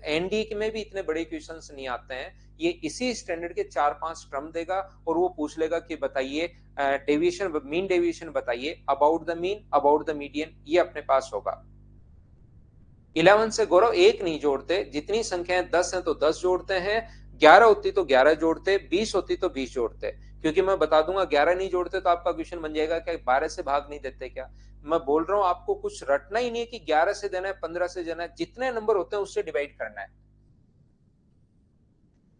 एनडी में भी इतने बड़े क्वेश्चंस नहीं आते हैं। ये इसी स्टैंडर्ड के 4-5 टर्म देगा और वो पूछ लेगा कि बताइए डेविएशन, मीन डेविएशन बताइए, about the mean, about the median, ये अपने पास होगा। 11 से गौरव एक नहीं जोड़ते, जितनी संख्याएं 10 हैं तो 10 जोड़ते हैं, 11 होती तो 11 जोड़ते, 20 होती तो 20 जोड़ते। क्योंकि मैं बता दूंगा 11 नहीं जोड़ते तो आपका क्वेश्चन बन जाएगा क्या 12 से भाग नहीं देते क्या? मैं बोल रहा हूं आपको कुछ रटना ही नहीं है कि 11 से देना है, 15 से देना है, जितने नंबर होते हैं उससे डिवाइड करना है।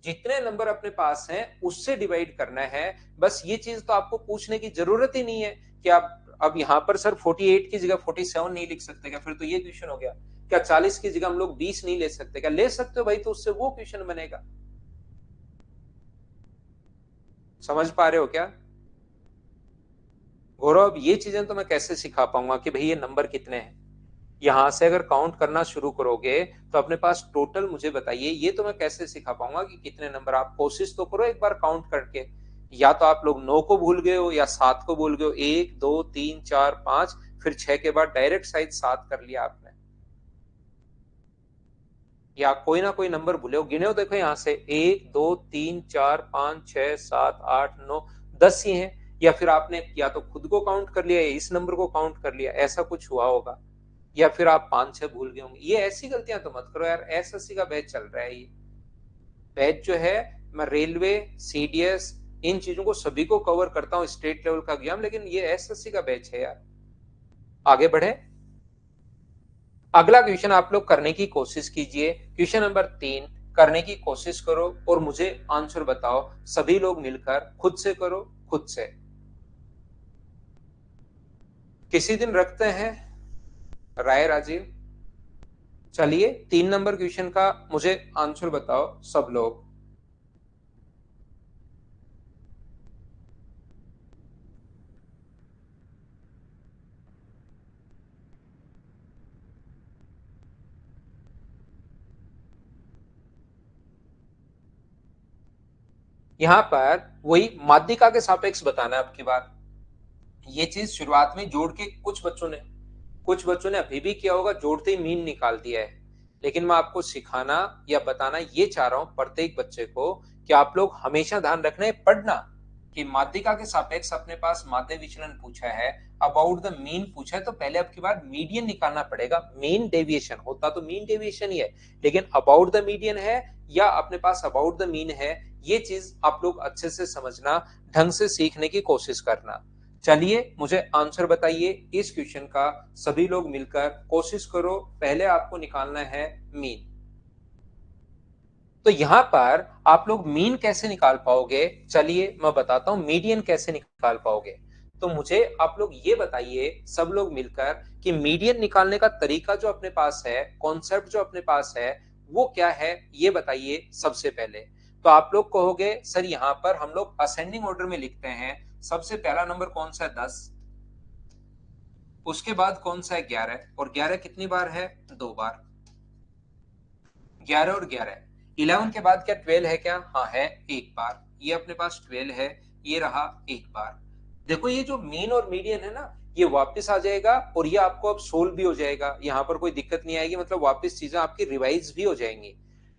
जितने नंबर अपने पास हैं उससे डिवाइड करना है। बस ये चीज तो आपको पूछने की जरूरत ही नहीं है कि आप अब यहां पर सर 48 की जगह 47 नहीं लिख सकते क्या? फिर तो ये क्वेश्चन हो गया। क्या 40 की जगह हम लोग 20 नहीं ले सकते क्या? ले सकते हो भाई, तो उससे वो क्वेश्चन बनेगा। समझ पा रहे हो क्या? गौरव, ये चीजें तो मैं कैसे सिखा पाऊंगा कि भाई ये नंबर कितने हैं? यहां से अगर काउंट करना शुरू करोगे तो अपने पास टोटल मुझे बताइए, ये तो मैं कैसे सिखा पाऊंगा कि कितने नंबर? आप कोशिश तो करो एक बार काउंट करके। या तो आप लोग 9 को भूल गए हो या 7 को भूल गए हो। 1 2 3 4 5, फिर 6 के बाद डायरेक्ट साइड 7 कर लिया आपने, या कोई ना कोई नंबर भूले हो। गिने हो देखो यहां से 1 2 3 4 5 6 7 8 9 10 ही हैं। या फिर आपने या तो खुद को काउंट कर लिया या इस नंबर को काउंट कर लिया, ऐसा कुछ हुआ होगा। या फिर आप 5 6 भूल गए होंगे। ये ऐसी गलतियां तो मत करो यार। एस एस सी का बैच चल रहा है। ये बैच जो है, मैं रेलवे, सीडीएस, इन चीजों को सभी को कवर करता हूँ, स्टेट लेवल का एग्जाम, लेकिन ये एसएससी का बैच है यार। आगे बढ़े। अगला क्वेश्चन आप लोग करने की कोशिश कीजिए। क्वेश्चन नंबर 3 करने की कोशिश करो और मुझे आंसर बताओ। सभी लोग मिलकर खुद से करो, खुद से। किसी दिन रखते हैं राय राजीव। चलिए 3 नंबर क्वेश्चन का मुझे आंसर बताओ सब लोग। यहां पर वही माध्यिका के सापेक्ष बताना है आपकी बार। ये चीज शुरुआत में जोड़ के कुछ बच्चों ने अभी भी किया होगा, जोड़ते ही मीन निकाल दिया है। लेकिन मैं आपको सिखाना या बताना ये चाह रहा हूं प्रत्येक बच्चे को कि आप लोग हमेशा ध्यान रखना है पढ़ना कि माध्यिका के सापेक्ष अपने पास माध्य विचलन पूछा है, अबाउट द मीन पूछा है, तो पहले आपकी बार मीडियन निकालना पड़ेगा। मीन डेविएशन होता तो मीन डेविएशन ही है, लेकिन अबाउट द मीडियन है या अपने पास अबाउट द मीन है, ये चीज आप लोग अच्छे से समझना, ढंग से सीखने की कोशिश करना। चलिए मुझे आंसर बताइए इस क्वेश्चन का। सभी लोग मिलकर कोशिश करो। पहले आपको निकालना है मीन। तो यहां पर आप लोग मीन कैसे निकाल पाओगे? चलिए मैं बताता हूं मीडियन कैसे निकाल पाओगे। तो मुझे आप लोग ये बताइए सब लोग मिलकर कि मीडियन निकालने का तरीका जो अपने पास है, कॉन्सेप्ट जो अपने पास है, वो क्या है, ये बताइए सबसे पहले। तो आप लोग कहोगे सर यहां पर हम लोग असेंडिंग ऑर्डर में लिखते हैं। सबसे पहला नंबर कौन सा है? 10। उसके बाद कौन सा है? 11। और 11 कितनी बार है? 2 बार। 11 और 11। 11 के बाद क्या 12 है क्या? हाँ है, 1 बार। ये अपने पास 12 है, ये रहा 1 बार। देखो ये जो मीन और मीडियन है ना, ये वापस आ जाएगा और ये आपको अब सोल्व भी हो जाएगा। यहाँ पर कोई दिक्कत नहीं आएगी, मतलब वापस चीजें आपकी रिवाइज भी हो जाएंगी।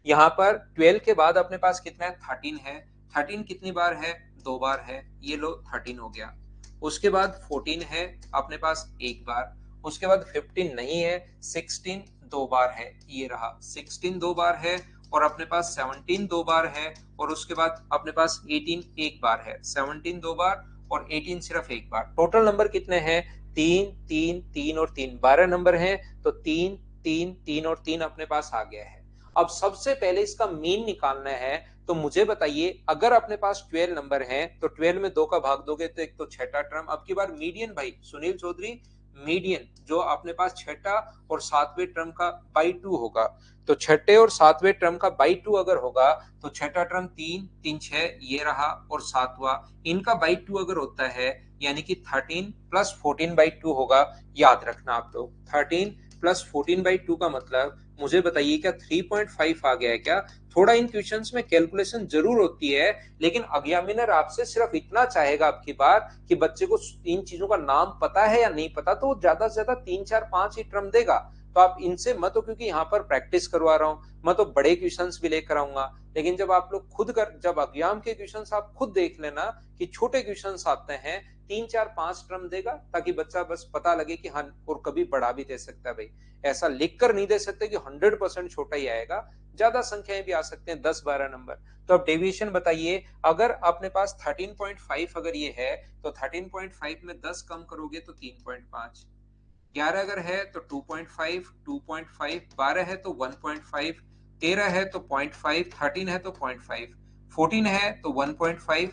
यहाँ पर 12 के बाद अपने पास कितना है? 13 है। 13 कितनी बार है? 2 बार है। ये लो 13 हो गया। उसके बाद 14 है अपने पास, 1 बार। उसके बाद 15 नहीं है। 16 2 बार है, ये रहा 16 2 बार है। और अपने पास 17 2 बार है। और उसके बाद अपने पास 18 1 बार है। 17 2 बार और 18 सिर्फ 1 बार। टोटल नंबर कितने हैं? 3 3 3 और 3, 12 नंबर हैं। तो 3 3 3 और 3 अपने पास आ गया है। अब सबसे पहले इसका मीन निकालना है। तो मुझे बताइए अगर अपने पास 12 नंबर हैं तो 12 में 2 का भाग दोगे तो एक तो छठा टर्म। अब की बार मीडियन भाई सुनील चौधरी, मीडियन जो अपने पास छठा और सातवें टर्म का बाई 2 होगा। तो छठे और सातवें टर्म का बाई 2 अगर होगा तो छठा टर्म 3 3 6 ये रहा, और सातवां इनका बाई 2 अगर होता है यानी कि 13 प्लस 14 बाई 2 होगा। याद रखना आप लोग 13 प्लस 14 बाई 2 का मतलब मुझे बताइए क्या 3.5 आ गया है क्या? थोड़ा इन क्वेश्चंस में कैलकुलेशन जरूर होती है, लेकिन एग्जामिनर आपसे सिर्फ इतना चाहेगा आपकी बार कि बच्चे को इन चीजों का नाम पता है या नहीं पता। तो ज्यादा से ज्यादा 3 4 5 ही टर्म देगा। तो आप इनसे मत हो, क्योंकि यहाँ पर प्रैक्टिस करवा रहा हूँ मैं, तो बड़े क्वेश्चंस भी लेकर आऊंगा। लेकिन जब आप लोग खुद कर, जब एग्जाम के क्वेश्चंस आप खुद देख लेना कि छोटे क्वेश्चंस आते हैं 3 4 5 टर्म देगा, ताकि बच्चा बस पता लगे कि हाँ, और कभी बढ़ा भी दे सकता है भाई। ऐसा लिख कर नहीं दे सकते कि 100% छोटा ही आएगा, ज्यादा संख्याएं भी आ सकते हैं 10 12 नंबर। तो अब डेविएशन बताइए। अगर अपने पास 13.5 अगर ये है तो 13.5 में 10 कम करोगे तो 3.5। 11 अगर है तो 2.5, 2.5, 12 है तो 1.5, 13 है तो 0.5, 13 है तो 0.5, 14 है तो 1.5,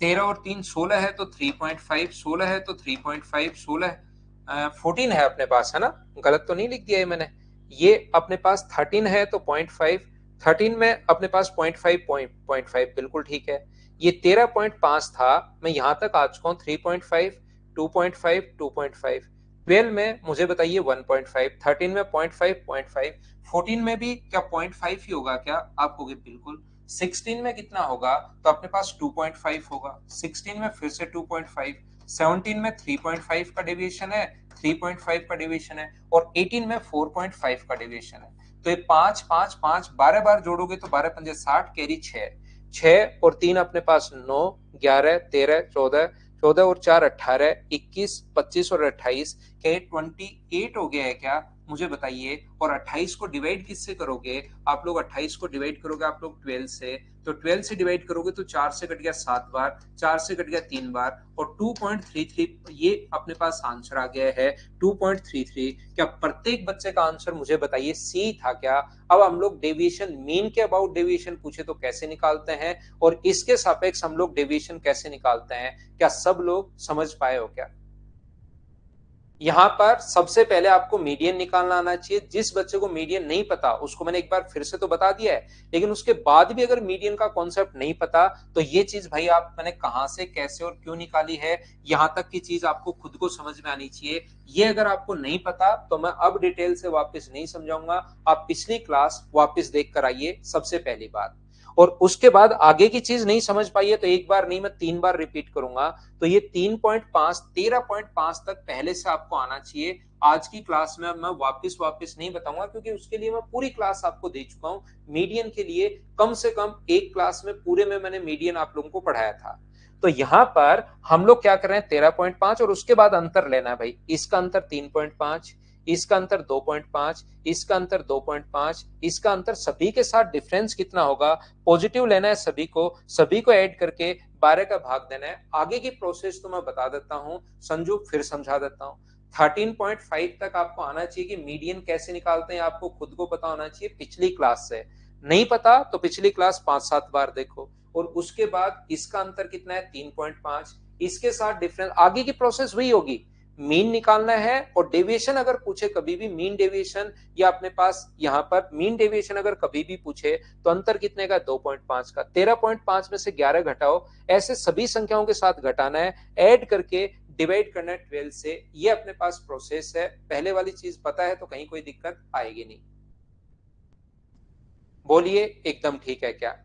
13 और 3 16 है तो 3.5, 16 है तो 3.5, 16 14 है अपने पास, है ना? गलत तो नहीं लिख दिया है मैंने? ये अपने पास 13 है तो 0.5, 13 में अपने पास 0.5, 0.5 बिल्कुल ठीक है। ये 13.5 था, मैं यहां तक आ चुका हूँ 3.5, 2.5, 2.5। 12 में मुझे बताइए 1.5, 13 में 0.5, 0.5, 14 में भी क्या 0.5 ही होगा क्या? आप कहोगे बिल्कुल। 16 में कितना होगा? तो अपने पास 2.5 होगा। 16 में फिर से 2.5, 17 में 3.5 का डेविएशन है, 3.5 का डेविएशन है, और 18 में 4.5 का डेविएशन है। तो ये 5 5 5 12 बार जोड़ोगे तो 12 पंजे 60, कैरी 6, 6 और 3 अपने पास 9, 11, 13, 14, 14 और 4 18, 21, 25 और 28, क्या ये 28 हो गया है क्या? मुझे बताइए। और 28 को डिवाइड किससे करोगे? आप लोग 28 को डिवाइड करोगे आप लोग 12 से, तो 12 से डिवाइड करोगे तो 4 से कट गया 7 बार, 4 से कट गया 3 बार, और 2.33 ये अपने पास आंसर आ गया है 2.33। क्या प्रत्येक बच्चे का आंसर मुझे बताइए सी था क्या? अब हम लोग डेविएशन मीन के अबाउट डेविएशन पूछे तो कैसे निकालते हैं, और इसके सापेक्ष हम लोग डेविएशन कैसे निकालते हैं, क्या सब लोग समझ पाए हो क्या? यहां पर सबसे पहले आपको मीडियन निकालना आना चाहिए। जिस बच्चे को मीडियन नहीं पता उसको मैंने एक बार फिर से तो बता दिया है, लेकिन उसके बाद भी अगर मीडियन का कॉन्सेप्ट नहीं पता तो ये चीज भाई आप मैंने कहां से कैसे और क्यों निकाली है, यहां तक की चीज आपको खुद को समझ में आनी चाहिए। ये अगर आपको नहीं पता तो मैं अब डिटेल से वापस नहीं समझाऊंगा, आप पिछली क्लास वापस देख कर आइए, सबसे पहली बात। और उसके बाद आगे की चीज नहीं समझ पाई है तो एक बार नहीं मैं 3 बार रिपीट करूंगा। तो ये 3.5 13.5 तक पहले से आपको आना चाहिए। आज की क्लास में मैं वापस वापस नहीं बताऊंगा क्योंकि उसके लिए मैं पूरी क्लास आपको दे चुका हूं। मीडियन के लिए कम से कम एक क्लास में पूरे में मैंने मीडियन आप लोगों को पढ़ाया था। तो यहां पर हम लोग क्या कर रहे हैं 13.5, और उसके बाद अंतर लेना है भाई। इसका अंतर 3.5, इसका अंतर 2.5, इसका अंतर 2.5, इसका अंतर, सभी के साथ डिफरेंस कितना होगा, पॉजिटिव लेना है सभी को ऐड करके 12 का भाग देना है। आगे की प्रोसेस तो मैं बता देता हूं, संजू फिर समझा देता हूं। 13.5 तक आपको आना चाहिए कि मीडियन कैसे निकालते हैं आपको खुद को पता होना चाहिए पिछली क्लास से। नहीं पता तो पिछली क्लास 5-7 बार देखो। और उसके बाद इसका अंतर कितना है 3.5, इसके साथ डिफरेंस, आगे की प्रोसेस वही होगी। मीन निकालना है, और डेविएशन अगर पूछे कभी भी मीन डेविएशन, या अपने पास यहां पर मीन डेविएशन अगर कभी भी पूछे तो अंतर कितने का 2.5 का, 13.5 में से 11 घटाओ, ऐसे सभी संख्याओं के साथ घटाना है, ऐड करके डिवाइड करना है 12 से। ये अपने पास प्रोसेस है। पहले वाली चीज पता है तो कहीं कोई दिक्कत आएगी नहीं। बोलिए एकदम ठीक है क्या?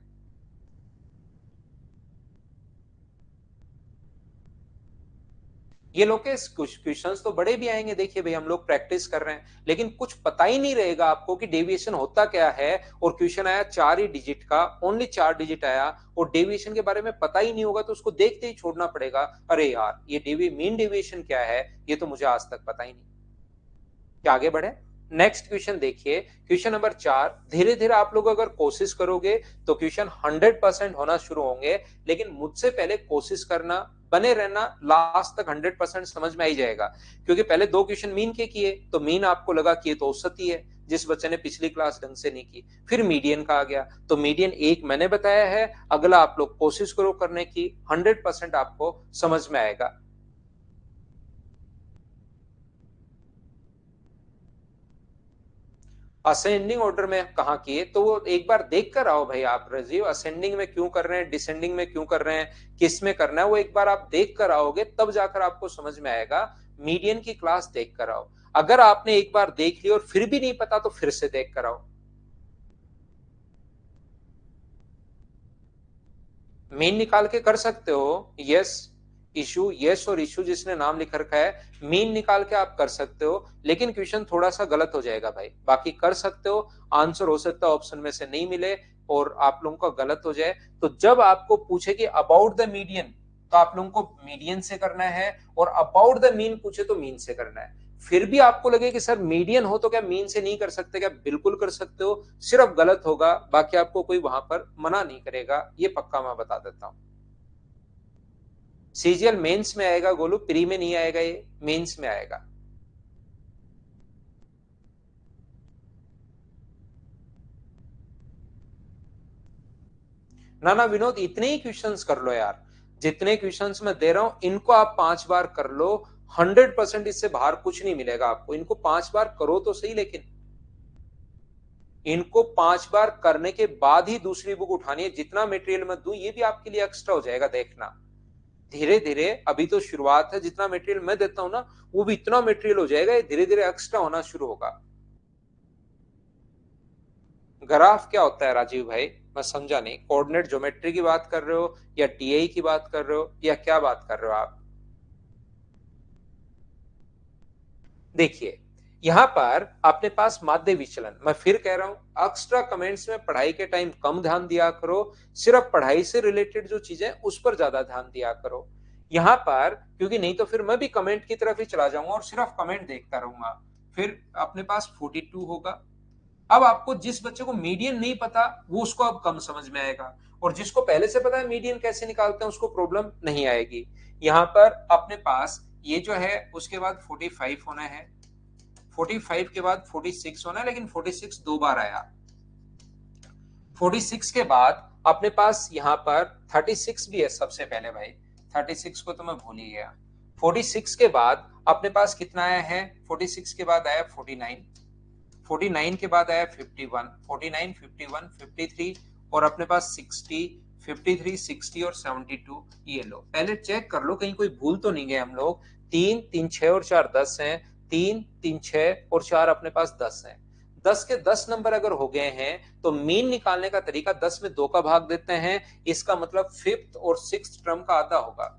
ये लोग के कुछ क्वेश्चंस तो बड़े भी आएंगे, देखिए भाई हम लोग प्रैक्टिस कर रहे हैं लेकिन कुछ पता ही नहीं रहेगा आपको कि डेविएशन होता क्या है। और क्वेश्चन आया 4 ही डिजिट का, ओनली 4 डिजिट आया, और डेविएशन के बारे में पता ही नहीं होगा तो उसको देखते ही छोड़ना पड़ेगा। अरे यार ये मीन डेविएशन क्या है, ये तो मुझे आज तक पता ही नहीं। क्या आगे बढ़े? नेक्स्ट क्वेश्चन देखिए, क्वेश्चन नंबर 4। धीरे धीरे आप लोग अगर कोशिश करोगे तो क्वेश्चन 100% होना शुरू होंगे, लेकिन मुझसे पहले कोशिश करना, बने रहना, लास्ट तक 100% समझ में आ ही जाएगा। क्योंकि पहले 2 क्वेश्चन मीन के किए तो मीन आपको लगा कि ये तो औसत ही है, जिस बच्चे ने पिछली क्लास ढंग से नहीं की। फिर मीडियन का आ गया तो मीडियन एक मैंने बताया है, अगला आप लोग कोशिश करो करने की, 100% आपको समझ में आएगा। असेंडिंग ऑर्डर में कहा किए तो वो एक बार देख कर आओ भाई आप राजीव, असेंडिंग में क्यों कर रहे हैं, डिसेंडिंग में क्यों कर रहे हैं, किस में करना है, वो एक बार आप देख कर आओगे तब जाकर आपको समझ में आएगा। मीडियन की क्लास देख कर आओ। अगर आपने एक बार देख ली और फिर भी नहीं पता तो फिर से देख कर आओ। मीन निकाल के कर सकते हो, यस। इशू, यस, और इशू जिसने नाम लिख रखा है मीन निकाल के आप कर सकते हो, लेकिन क्वेश्चन थोड़ा सा गलत हो जाएगा भाई। बाकी कर सकते हो, आंसर हो सकता है ऑप्शन में से नहीं मिले और आप लोगों का गलत हो जाए। तो जब आपको पूछे कि अबाउट द मीडियन तो आप लोगों को मीडियन से करना है, और अबाउट द मीन पूछे तो मीन से करना है। फिर भी आपको लगे कि सर मीडियन हो तो क्या मीन से नहीं कर सकते, क्या बिल्कुल कर सकते हो, सिर्फ गलत होगा, बाकी आपको कोई वहां पर मना नहीं करेगा, ये पक्का मैं बता देता हूं। सीजीएल मेंस में आएगा गोलू, प्री में नहीं आएगा, ये मेंस में आएगा। ना ना विनोद, इतने ही क्वेश्चंस कर लो यार, जितने क्वेश्चंस मैं दे रहा हूं इनको आप 5 बार कर लो। 100% इससे बाहर कुछ नहीं मिलेगा आपको। इनको 5 बार करो तो सही, लेकिन इनको 5 बार करने के बाद ही दूसरी बुक उठानी है। जितना मटेरियल मैं दूं ये भी आपके लिए एक्स्ट्रा हो जाएगा, देखना धीरे धीरे। अभी तो शुरुआत है, जितना मटेरियल मैं देता हूं ना वो भी इतना मटेरियल हो जाएगा, ये धीरे धीरे एक्स्ट्रा होना शुरू होगा। ग्राफ क्या होता है राजीव भाई, मैं समझा नहीं। कोऑर्डिनेट ज्योमेट्री की बात कर रहे हो या टीआई की बात कर रहे हो या क्या बात कर रहे हो आप? देखिए, यहां पर अपने पास माध्य विचलन, मैं फिर कह रहा हूं एक्स्ट्रा कमेंट्स में पढ़ाई के टाइम कम ध्यान दिया करो, सिर्फ पढ़ाई से रिलेटेड जो चीजें उस पर ज्यादा ध्यान दिया करो यहां पर, क्योंकि नहीं तो फिर मैं भी कमेंट की तरफ ही चला जाऊंगा और सिर्फ कमेंट देखता रहूंगा। फिर अपने पास 42 होगा। अब आपको जिस बच्चे को मीडियन नहीं पता वो उसको अब कम समझ में आएगा, और जिसको पहले से पता है मीडियन कैसे निकालते हैं उसको प्रॉब्लम नहीं आएगी। यहां पर अपने पास ये जो है उसके बाद 45 होना है, 45 के बाद 46 होना है, लेकिन 46 दो बार आया। 46 के बाद अपने पास यहाँ पर 36 भी है सबसे पहले भाई, 36 को तो मैं भूल ही गया। 46 के बाद अपने पास कितना आया है, 46 के बाद आया 49, 49 के बाद आया 51, 49, 51, 53 और अपने पास 60, 53, 60 और 72। ये लो पहले चेक कर लो कहीं कोई भूल तो नहीं गए हम लोग। 3 3 6 और 4 10 हैं, 3 3 6 और 4 अपने पास 10 हैं। 10 के 10 नंबर अगर हो गए हैं तो मीन निकालने का तरीका 10 में 2 का भाग देते हैं। इसका मतलब फिफ्थ और सिक्स्थ टर्म का आधा होगा।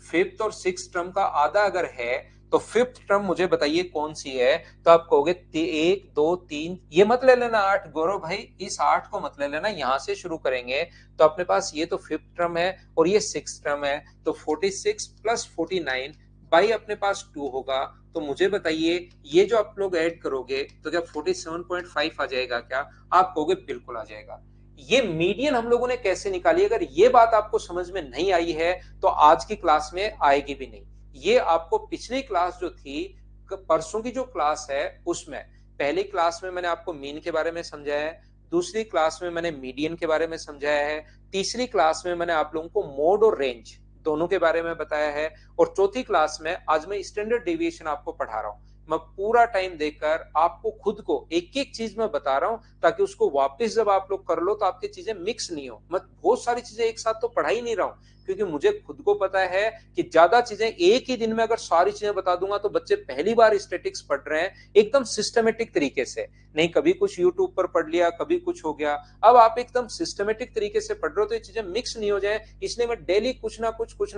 फिफ्थ और सिक्स टर्म का आधा अगर है तो फिफ्थ टर्म मुझे बताइए कौन सी है। तो आप कहोगे 1 2 3, ये मत ले लेना 8 गौरव भाई, इस 8 को मत ले लेना, यहां से शुरू करेंगे। तो अपने पास ये तो फिफ्थ टर्म है और ये सिक्स टर्म है, तो 46 प्लस 49 बाई अपने पास 2 होगा। तो मुझे बताइए ये जो आप लोग ऐड करोगे तो क्या 47.5 आ जाएगा क्या? आप कहोगे बिल्कुल आ जाएगा। ये मीडियन हम लोगों ने कैसे निकाली, अगर ये बात आपको समझ में नहीं आई है तो आज की क्लास में आएगी भी नहीं। ये आपको पिछली क्लास जो थी, परसों की जो क्लास है उसमें, पहली क्लास में मैंने आपको मीन के बारे में समझाया है, दूसरी क्लास में मैंने मीडियन के बारे में समझाया है, तीसरी क्लास में मैंने आप लोगों को मोड और रेंज दोनों के बारे में बताया है, और चौथी क्लास में आज मैं स्टैंडर्ड डेविएशन आपको पढ़ा रहा हूं। मैं पूरा टाइम देकर आपको खुद को एक एक चीज में बता रहा हूं ताकि उसको वापस जब आप लोग कर लो तो आपकी चीजें मिक्स नहीं हो। मैं बहुत सारी चीजें एक साथ तो पढ़ा ही नहीं रहा हूं, क्योंकि मुझे खुद को पता है कि ज्यादा चीजें एक ही दिन में अगर सारी चीजें बता दूंगा तो बच्चे पहली बार स्टैटिक्स पढ़ रहे हैं एकदम सिस्टमेटिक तरीके से, नहीं कभी कुछ यूट्यूब पर पढ़ लिया कभी कुछ हो गया। अब आप एकदम सिस्टमेटिक तरीके से पढ़ रहे हो तो ये चीजें मिक्स नहीं हो जाए, इसलिए मैं डेली कुछ ना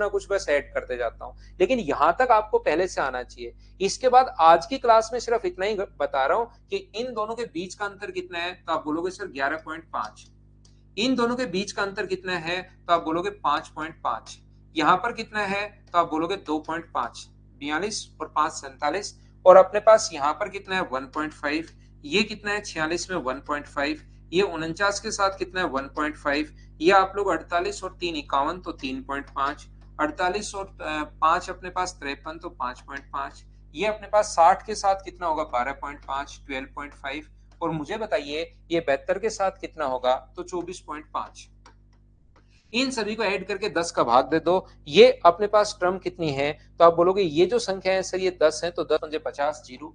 कुछ बस ऐड करते जाता हूं, लेकिन यहां तक आपको पहले से आना चाहिए। इसके बाद आज की क्लास में सिर्फ इतना ही बता रहा हूं कि इन दोनों के बीच का अंतर कितना है, तो आप बोलोगे सर 11.5। इन दोनों के बीच का अंतर कितना है तो आप बोलोगे 5.5। यहां पर कितना है तो आप बोलोगे 2.5, 42 और 5 47। और अपने पास यहां पर कितना है 1.5, ये कितना है 46 में 1.5, ये 49 के साथ कितना है 1.5, ये आप लोग 48 और 3 51 तो 3.5, 48 और 5 अपने पास 53 तो 5.5, ये अपने पास 60 के साथ कितना होगा 12.5 12.5, और मुझे बताइए ये 72 के साथ कितना होगा तो 24.5। इन सभी को ऐड करके 10 का भाग दे दो। ये अपने पास टर्म कितनी है तो आप बोलोगे ये जो संख्या है सर ये 10 है, तो 10 मुझे 50 जीरो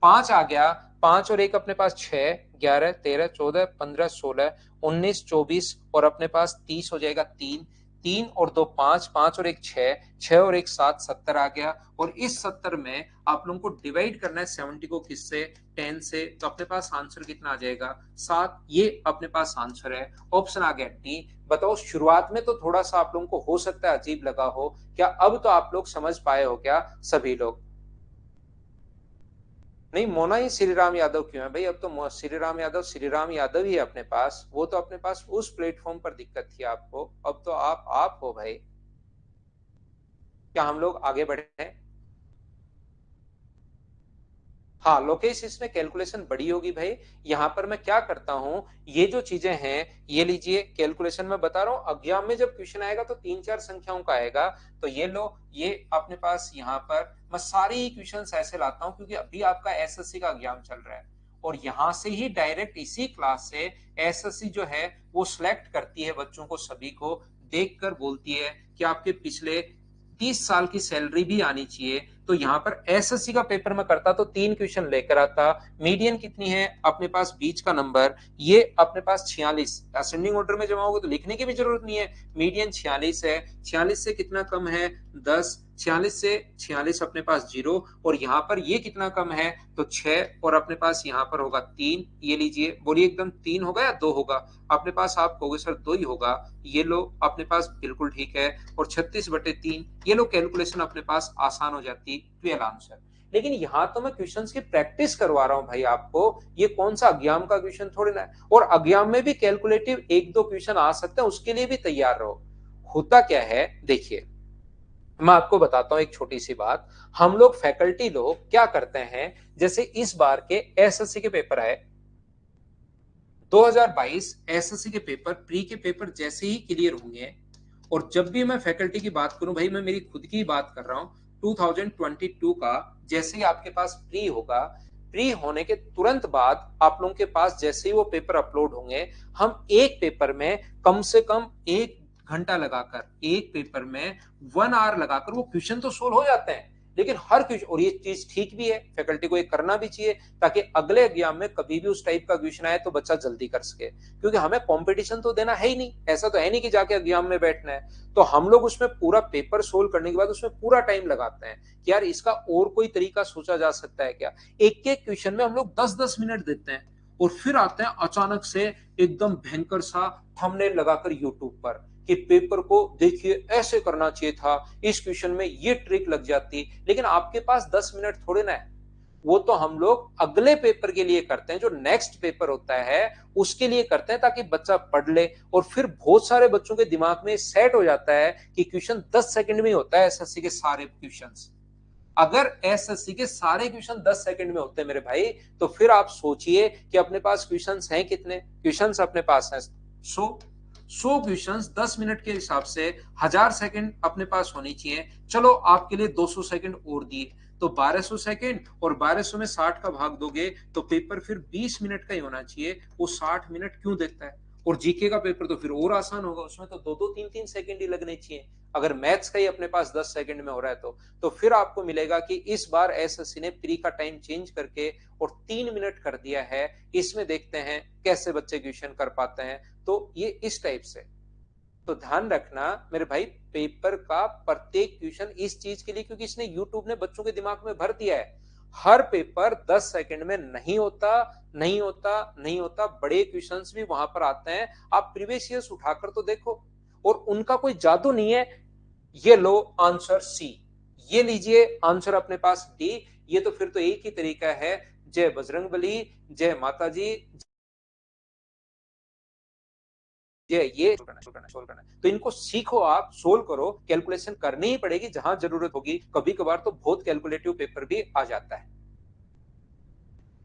5 आ गया। 5 और 1 अपने पास 6, 11 13 14 15 16 19 24 और अपने पास 30 हो जाएगा। 3 3 और 2 5, 5 और 1 6, 6 और 1 7, 70 आ गया। और इस 70 में आप लोगों को डिवाइड करना है 70 को किससे, 10 से, तो अपने पास आंसर कितना आ जाएगा 7। ये अपने पास आंसर है, ऑप्शन आ गया डी। बताओ शुरुआत में तो थोड़ा सा आप लोगों को हो सकता है अजीब लगा हो, क्या अब तो आप लोग समझ पाए हो क्या सभी लोग? नहीं मोना ही श्रीराम यादव क्यों है भाई, अब तो श्रीराम यादव ही है अपने पास, वो तो अपने पास उस प्लेटफॉर्म पर दिक्कत थी आपको, अब तो आप हो भाई। क्या हम लोग आगे बढ़े हैं? हाँ लोकेश, इसमें कैलकुलेशन बड़ी होगी भाई। यहाँ पर मैं क्या करता हूँ, ये जो चीजें हैं ये लीजिए, कैलकुलेशन में बता रहा हूँ, एग्जाम में जब क्वेश्चन आएगा तो 3 4 संख्याओं का आएगा। तो ये लो, ये अपने पास यहाँ पर मैं सारी क्वेश्चन ऐसे लाता हूँ क्योंकि अभी आपका एसएससी का एग्जाम चल रहा है, और यहां से ही डायरेक्ट इसी क्लास से एसएससी जो है वो सिलेक्ट करती है बच्चों को, सभी को देखकर बोलती है कि आपके पिछले 30 साल की सैलरी भी आनी चाहिए। तो यहाँ पर एसएससी का पेपर में करता तो 3 क्वेश्चन लेकर आता। मीडियन कितनी है अपने पास, बीच का नंबर ये अपने पास 46, असेंडिंग ऑर्डर में जमा होगा तो लिखने की भी जरूरत नहीं है। मीडियन 46 है, 46 से कितना कम है 10, 46 से 46 अपने पास 0, और यहाँ पर ये कितना कम है तो 6, और अपने पास यहाँ पर होगा 3। ये लीजिए, बोलिए एकदम 3 होगा या 2 होगा? अपने पास आप कहोगे सर 2 ही होगा। ये लो अपने पास बिल्कुल ठीक है, और 36/3 ये लो, कैलकुलेशन अपने पास आसान हो जाती, 12 आंसर। लेकिन यहां तो मैं क्वेश्चंस की प्रैक्टिस करवा रहा हूं भाई आपको, ये कौन सा अज्ञान का क्वेश्चन थोड़ी ना है। और अज्ञान में भी कैलकुलेटिव 1-2 क्वेश्चन आ सकते हैं, उसके लिए भी तैयार रहो। होता क्या है देखिए, मैं आपको बताता हूं एक छोटी सी बात। हम लोग फैकल्टी लोग क्या करते हैं, जैसे इस बार के एसएससी के पेपर आए 2022, एसएससी के पेपर, प्री के पेपर जैसे ही क्लियर होंगे, और जब भी मैं फैकल्टी की बात करूं भाई, मैं मेरी खुद की बात कर रहा हूं, 2022 का जैसे ही आपके पास प्री होगा, प्री होने के तुरंत बाद आप लोगों के पास जैसे ही वो पेपर अपलोड होंगे, हम एक पेपर में कम से कम 1 घंटा लगाकर, एक पेपर में 1 आवर लगाकर वो क्वेश्चन तो सोल्व हो जाते हैं। लेकिन हर क्वेश्चन, और ये चीज ठीक भी है, फैकल्टी को ये करना भी चाहिए, ताकि अगले एग्जाम में कभी भी उस टाइप का क्वेश्चन आए तो बच्चा जल्दी कर सके। क्योंकि हमें कंपटीशन तो देना है ही नहीं, ऐसा तो है नहीं कि जाके एग्जाम में बैठना है। तो हम लोग उसमें पूरा पेपर सोल्व करने के बाद उसमें पूरा टाइम लगाते हैं कि यार इसका और कोई तरीका सोचा जा सकता है क्या। एक एक क्वेश्चन में हम लोग 10-10 मिनट देते हैं, और फिर आते हैं अचानक से एकदम भयंकर सा थंबनेल लगाकर यूट्यूब पर कि पेपर को देखिए ऐसे करना चाहिए था, इस क्वेश्चन में ये ट्रिक लग जाती। लेकिन आपके पास 10 मिनट थोड़े ना है, वो तो हम लोग अगले पेपर के लिए करते हैं, जो नेक्स्ट पेपर होता है उसके लिए करते हैं, ताकि बच्चा पढ़ ले। और फिर बहुत सारे बच्चों के दिमाग में सेट हो जाता है कि क्वेश्चन 10 सेकंड में होता है एसएससी के सारे क्वेश्चंस। अगर एसएससी के सारे क्वेश्चन 10 सेकंड में होते हैं मेरे भाई, तो फिर आप सोचिए कि अपने पास क्वेश्चंस हैं कितने। क्वेश्चंस अपने पास हैं 100 क्वेश्चंस 10 मिनट के हिसाब से 1000 सेकंड अपने पास होनी चाहिए। चलो आपके लिए 200 सेकंड और दिए, तो 1200 सेकंड, और 1200 में 60 का भाग दोगे तो पेपर फिर 20 मिनट का ही होना चाहिए। वो 60 मिनट क्यों देता है? और जीके का पेपर तो फिर और आसान होगा, उसमें तो 2-2 3-3 सेकंड ही लगने चाहिए। अगर मैथ्स का ही अपने पास 10 सेकंड में हो रहा है तो फिर आपको मिलेगा कि इस बार एसएससी ने प्री का टाइम चेंज करके और 3 मिनट कर दिया है। इसमें देखते हैं कैसे बच्चे क्वेश्चन कर पाते हैं। तो ये इस टाइप से, तो ध्यान रखना मेरे भाई, पेपर का प्रत्येक क्वेश्चन इस चीज के लिए, क्योंकि इसने यूट्यूब ने बच्चों के दिमाग में भर दिया है। हर पेपर 10 सेकंड में नहीं होता, नहीं होता, नहीं होता। बड़े क्वेश्चंस भी वहां पर आते हैं, आप प्रीवियस ईयर्स उठाकर तो देखो, और उनका कोई जादू नहीं है। ये लो आंसर सी, ये लीजिए आंसर अपने पास डी। ये तो फिर तो एक ही तरीका है, जय बजरंगबली, जय माता जी, ये सोल्व करना है। तो इनको सीखो, आप सोल्व करो, कैलकुलेशन करनी ही पड़ेगी जहां जरूरत होगी। कभी कभार तो बहुत कैलकुलेटिव पेपर भी आ जाता है,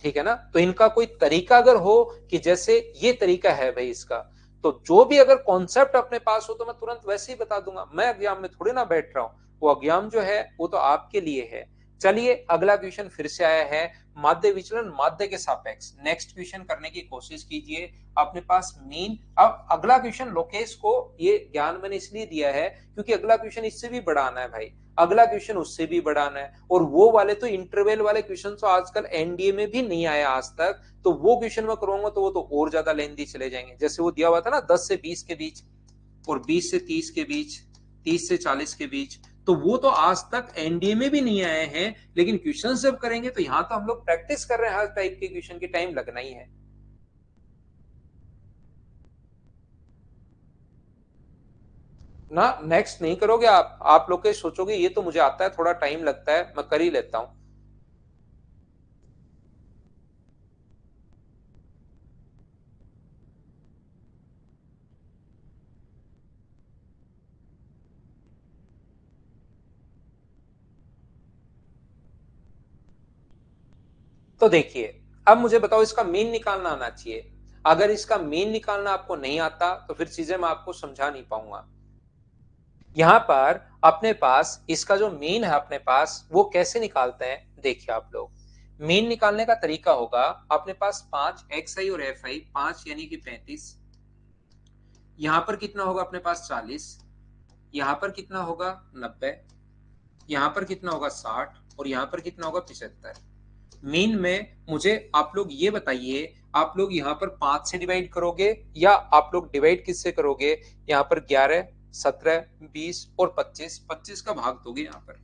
ठीक है ना। तो इनका कोई तरीका अगर हो कि जैसे ये तरीका है भाई इसका, तो जो भी अगर कॉन्सेप्ट अपने पास हो तो मैं तुरंत वैसे ही बता दूंगा। मैं एग्जाम में थोड़ी ना बैठ रहा हूं, वो एग्जाम जो है वो तो आपके लिए है। चलिए अगला क्वेश्चन फिर से आया है, माध्य विचलन माध्य के सापेक्ष। नेक्स्ट क्वेश्चन करने की कोशिश कीजिए। अपने पास मीन, अब अगला क्वेश्चन लोकेश को ये ज्ञान मैंने इसलिए दिया है क्योंकि अगला क्वेश्चन इससे भी बड़ा आना है भाई, अगला क्वेश्चन उससे भी बड़ा आना है। और वो वाले तो इंटरवल वाले क्वेश्चन तो आजकल एनडीए में भी नहीं आया आज तक, तो वो क्वेश्चन मैं करूंगा तो वो तो और ज्यादा लेंथी चले जाएंगे। जैसे वो दिया हुआ था ना 10 से 20 के बीच, और 20 से 30 के बीच, 30 से 40 के बीच, तो वो तो आज तक एनडीए में भी नहीं आए हैं। लेकिन क्वेश्चन जब करेंगे तो यहाँ तो हम लोग प्रैक्टिस कर रहे हैं, हर टाइप के क्वेश्चन की टाइम लगना ही है ना। नेक्स्ट नहीं करोगे आप लोग के सोचोगे ये तो मुझे आता है, थोड़ा टाइम लगता है, मैं कर ही लेता हूं। तो देखिए, अब मुझे बताओ इसका मीन निकालना आना चाहिए। अगर इसका मीन निकालना आपको नहीं आता तो फिर चीजें मैं आपको समझा नहीं पाऊंगा। यहां पर अपने पास इसका जो मीन है अपने पास, वो कैसे निकालते हैं देखिए आप लोग। मीन निकालने का तरीका होगा, अपने पास 5 एक्स आई और एफ आई, 5 यानी कि 35, यहां पर कितना होगा अपने पास 40, यहां पर कितना होगा 90, यहां पर कितना होगा 60 और यहां पर कितना होगा 75। मीन में मुझे आप लोग ये बताइए, आप लोग यहाँ पर 5 से डिवाइड करोगे या आप लोग डिवाइड किससे करोगे, यहाँ पर 11, 17, 20 और 25, 25 का भाग दोगे यहाँ पर।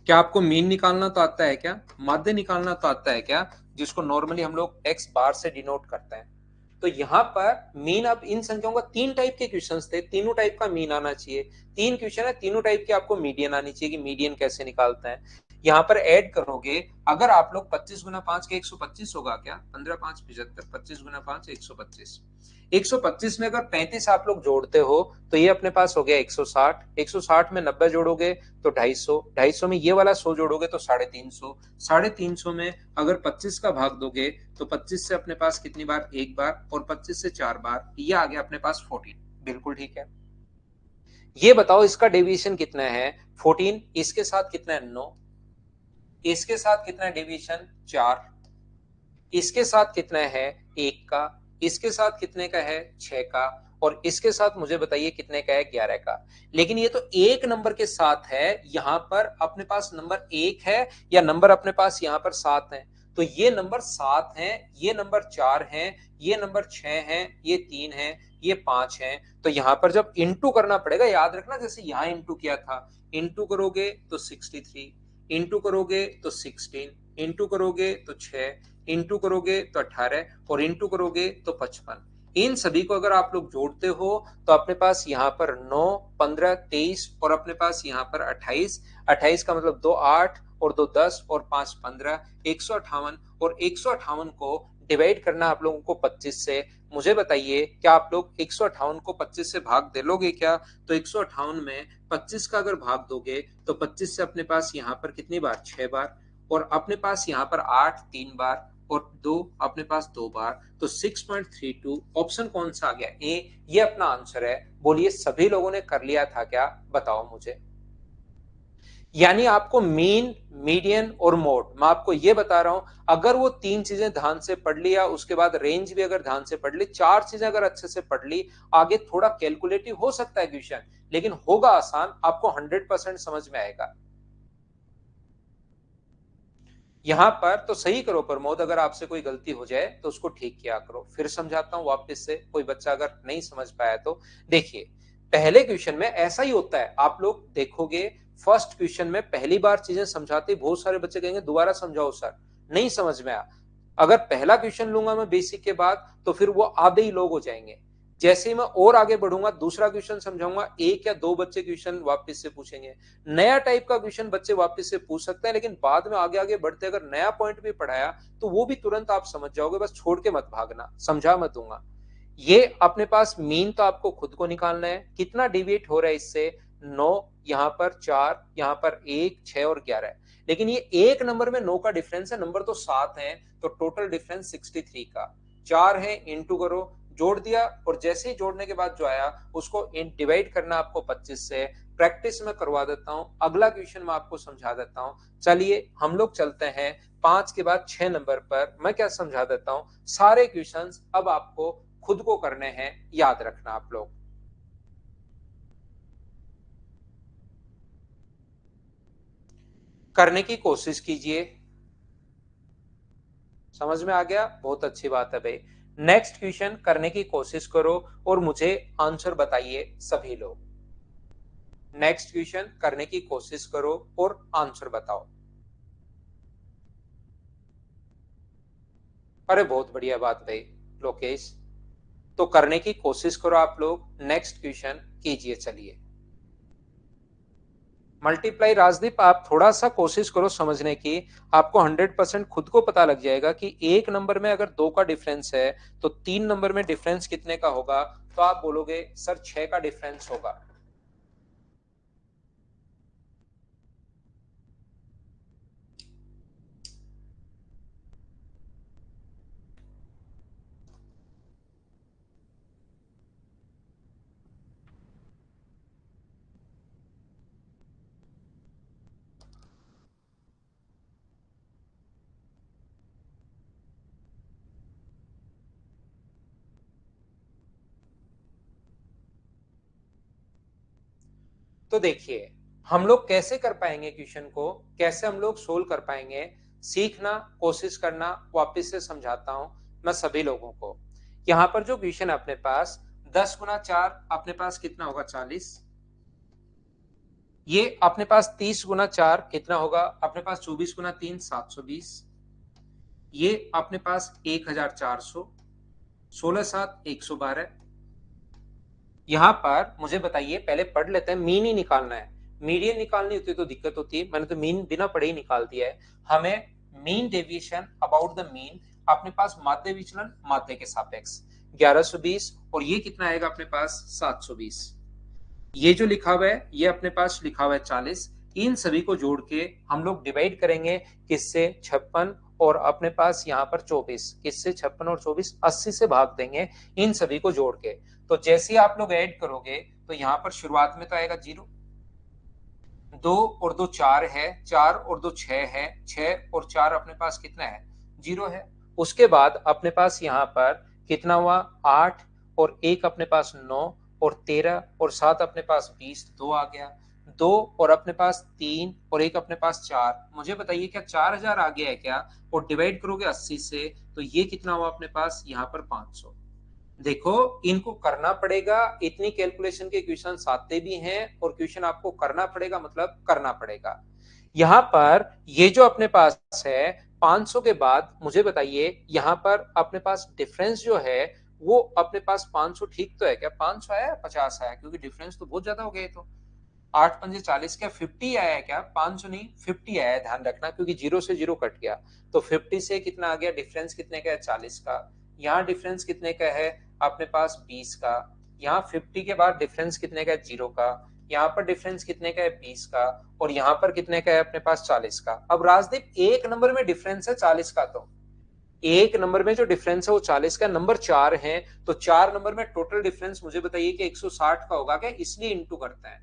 क्या आपको मीन निकालना तो आता है क्या, माध्य निकालना तो आता है क्या, जिसको नॉर्मली हम लोग एक्स बार से डिनोट करते हैं। तो यहाँ पर मीन, अब इन संख्याओं का 3 टाइप के क्वेश्चंस थे, तीनों टाइप का मीन आना चाहिए। 3 क्वेश्चन है, तीनों टाइप के आपको मीडियन आनी चाहिए कि मीडियन कैसे निकालते हैं। यहाँ पर ऐड करोगे, अगर आप लोग 25 गुना 5 के 125 होगा क्या, 15 5 75, 25 गुना 5 125, 125 में अगर 35 आप लोग जोड़ते हो तो ये अपने पास हो गया 160, 160 में 90 जोड़ोगे तो 250, 250 में ये वाला 100 जोड़ोगे तो 350, 350 में अगर 25 का भाग दोगे तो 25 से अपने पास कितनी बार, एक बार, और 25 से 4 बार, ये आ गया अपने पास 14। बिल्कुल ठीक है। ये बताओ इसका डेविएशन कितना है, 14, इसके साथ कितना है 9, इसके साथ कितना है डेविएशन 4, इसके साथ कितना है 1 का, इसके साथ कितने का है 6 का, और इसके साथ मुझे बताइए कितने का है 11 का। लेकिन ये तो एक नंबर के साथ है, यहां पर अपने पास नंबर 1 है या नंबर अपने पास यहां पर 7 है। तो ये नंबर 7 है, ये नंबर 4 है, ये नंबर 6 है, ये 3 है, ये 5 है। तो यहां पर जब इंटू करना पड़ेगा, याद रखना जैसे यहां इंटू किया था, इंटू करोगे तो 63, इंटू करोगे तो 16, इंटू करोगे तो 6, इंटू करोगे तो 18 और इंटू करोगे तो 55। इन सभी को अगर आप लोग जोड़ते हो तो अपने पास यहाँ पर 9, 15, 23 और अपने पास यहाँ पर 28, 28 का मतलब 2 8 और 2 10 और 5 15, 158, और 158 को डिवाइड करना आप लोगों को 25 से। मुझे बताइए क्या आप लोग 158 को 25 से भाग दे लोगे क्या, तो 158 में 25 का अगर भाग दोगे तो 25 से अपने पास यहाँ पर कितनी बार, 6 बार, और अपने पास यहाँ पर 8 3 बार, और 2 अपने पास 2 बार, तो 6.32 ऑप्शन कौन सा आ गया, ए, ये अपना आंसर है। बोलिए सभी लोगों ने कर लिया था क्या, बताओ मुझे। यानी आपको मीन, मीडियन और मोड, मैं आपको ये बता रहा हूं, अगर वो 3 चीजें ध्यान से पढ़ लिया, उसके बाद रेंज भी अगर ध्यान से पढ़ ली, 4 चीजें अगर अच्छे से पढ़ ली, आगे थोड़ा कैलकुलेटिव हो सकता है क्वेश्चन, लेकिन होगा आसान, आपको 100% समझ में आएगा। यहां पर तो सही करो प्रमोद, अगर आपसे कोई गलती हो जाए तो उसको ठीक किया करो। फिर समझाता हूं वापस से, कोई बच्चा अगर नहीं समझ पाया तो देखिए, पहले क्वेश्चन में ऐसा ही होता है, आप लोग देखोगे फर्स्ट क्वेश्चन में पहली बार चीजें समझाते बहुत सारे बच्चे कहेंगे दोबारा समझाओ सर, नहीं समझ में आया। अगर पहला क्वेश्चन लूंगा मैं बेसिक के बाद तो फिर वो आधे ही लोग हो जाएंगे। जैसे ही मैं और आगे बढ़ूंगा, दूसरा क्वेश्चन समझाऊंगा, एक या दो बच्चे क्वेश्चन वापस से पूछेंगे, नया टाइप का क्वेश्चन बच्चे वापस से पूछ सकते हैं, लेकिन बाद में आगे आगे बढ़ते अगर नया पॉइंट भी पढ़ाया तो वो भी तुरंत आप समझ जाओगे, बस छोड़ के मत भागना, समझा मत दूंगा। ये अपने पास मीन तो आपको खुद को निकालना है, कितना डिविएट हो रहा है इससे, 9, यहां पर 4, यहां पर 1, 6 और 11, लेकिन ये एक नंबर में 9 का डिफरेंस है, नंबर तो 7 है, तो टोटल डिफरेंस 63 का, 4 है, इंटू करो, जोड़ दिया, और जैसे ही जोड़ने के बाद जो आया उसको डिवाइड करना आपको 25 से। प्रैक्टिस में करवा देता हूं, अगला क्वेश्चन मैं आपको समझा देता हूं। चलिए हम लोग चलते हैं 5 के बाद 6 नंबर पर, मैं क्या समझा देता हूं, सारे क्वेश्चंस अब आपको खुद को करने हैं, याद रखना आप लोग। करने की कोशिश कीजिए, समझ में आ गया, बहुत अच्छी बात है भाई। नेक्स्ट क्वेश्चन करने की कोशिश करो और मुझे आंसर बताइए सभी लोग। नेक्स्ट क्वेश्चन करने की कोशिश करो और आंसर बताओ। अरे बहुत बढ़िया बात भाई लोकेश, तो करने की कोशिश करो आप लोग, नेक्स्ट क्वेश्चन कीजिए। चलिए मल्टीप्लाई, राजदीप आप थोड़ा सा कोशिश करो समझने की, आपको 100% खुद को पता लग जाएगा कि एक नंबर में अगर 2 का डिफरेंस है तो 3 नंबर में डिफरेंस कितने का होगा, तो आप बोलोगे सर 6 का डिफरेंस होगा। तो देखिए, हम लोग कैसे कर पाएंगे क्वेश्चन को, कैसे हम लोग सोल्व कर पाएंगे, सीखना, कोशिश करना, वापस से समझाता हूं मैं सभी लोगों को। यहां पर जो क्वेश्चन है अपने पास 10 गुना 4 अपने पास कितना होगा 40। ये अपने पास 30 गुना 4 कितना होगा अपने पास 24 गुना 3 720। ये अपने पास 1400, 16 7 112। यहां पर मुझे बताइए, पहले पढ़ लेते हैं, मीन ही निकालना है। मीडियन निकालनी होती है तो दिक्कत होती है, मैंने तो मीन बिना पढ़े ही निकाल दिया है। हमें mean deviation about the mean अपने पास माध्य विचलन माध्य के सापेक्ष 1120, और ये कितना आएगा अपने पास 720। ये जो लिखा हुआ है ये अपने पास लिखा हुआ है 40। इन सभी को जोड़ के हम लोग डिवाइड करेंगे किससे 56, और अपने पास यहाँ पर 24, किससे 56 और 24 80 से भाग देंगे इन सभी को जोड़ के। तो जैसे ही आप लोग ऐड करोगे तो यहाँ पर शुरुआत में तो आएगा 0, 2 और 2 4 है, 4 और 2 6 है, 6 और 4 अपने पास कितना है 0 है। उसके बाद अपने पास यहाँ पर कितना हुआ 8 और 1 अपने पास 9 और 13 और 7 अपने पास 20, 2 आ गया, 2 और अपने पास 3 और 1 अपने पास 4। मुझे बताइए क्या 4000 आ गया है क्या, और डिवाइड करोगे 80 से तो ये कितना हुआ अपने पास यहाँ पर 500। देखो, इनको करना पड़ेगा, इतनी कैलकुलेशन के क्वेश्चन आते भी हैं और क्वेश्चन आपको करना पड़ेगा, मतलब करना पड़ेगा। यहां पर ये जो अपने पास है 500 के बाद मुझे बताइए यहां पर अपने पास डिफरेंस जो है वो अपने पास 500 ठीक तो है क्या, 500 आया 50 आया, क्योंकि डिफरेंस तो बहुत ज्यादा हो गया। तो 8 पंजे 40, क्या 50 आया है क्या, 500 नहीं 50 आया है, ध्यान रखना, क्योंकि 0 से 0 कट गया। तो 50 से कितना आ गया, डिफरेंस कितने का है 40 का। यहाँ डिफरेंस कितने का है अपने पास 20 का। यहाँ 50 के बाद डिफरेंस कितने का है 0 का। यहाँ पर डिफरेंस कितने का है 20 का, और यहाँ पर कितने का है अपने पास 40 का। अब राजदीप एक नंबर में डिफरेंस है 40 का, तो एक नंबर में जो डिफरेंस है वो 40 का, नंबर 4 है तो 4 नंबर में टोटल डिफरेंस मुझे बताइए कि 160 का होगा क्या, इसलिए इंटू करते हैं।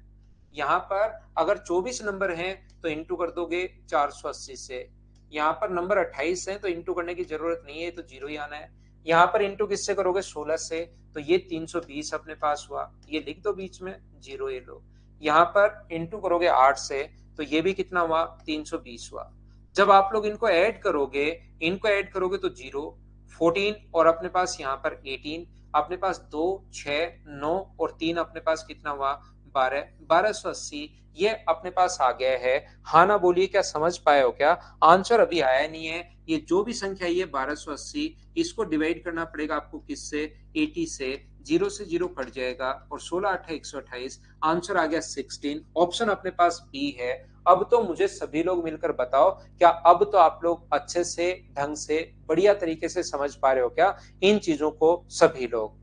यहाँ पर अगर 24 नंबर हैं तो इंटू कर दोगे 480 से। यहाँ पर नंबर 28 है तो इंटू करने की जरूरत नहीं है, तो जीरो ही आना है। यहाँ पर इंटू किससे करोगे 16 से, तो ये 320 अपने पास हुआ, ये लिख दो बीच में, जीरो ये लो। यहाँ पर इंटू करोगे 8 से तो ये भी कितना हुआ 320 हुआ। जब आप लोग इनको ऐड करोगे तो 0, 14 और अपने पास यहाँ पर 18, अपने पास 2 6 9 और 3 अपने पास कितना हुआ 12, 1280 ये अपने पास आ गया है। हाँ ना बोलिए, क्या समझ पाए हो क्या, आंसर अभी आया नहीं है। ये जो भी संख्या है ये 1280, इसको डिवाइड करना पड़ेगा आपको किससे 80 से, 0 से 0 कट जाएगा और 16 8 128, आंसर आ गया 16। ऑप्शन अपने पास बी है। अब तो मुझे सभी लोग मिलकर बताओ, क्या अब तो आप लोग अच्छे से ढंग से बढ़िया तरीके से समझ पा रहे हो क्या इन चीजों को सभी लोग।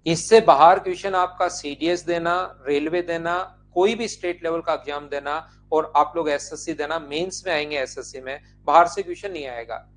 इससे बाहर क्वेश्चन आपका सीडीएस देना, रेलवे देना, कोई भी स्टेट लेवल का एग्जाम देना, और आप लोग एसएससी देना, मेंस में आएंगे एसएससी में, बाहर से क्वेश्चन नहीं आएगा।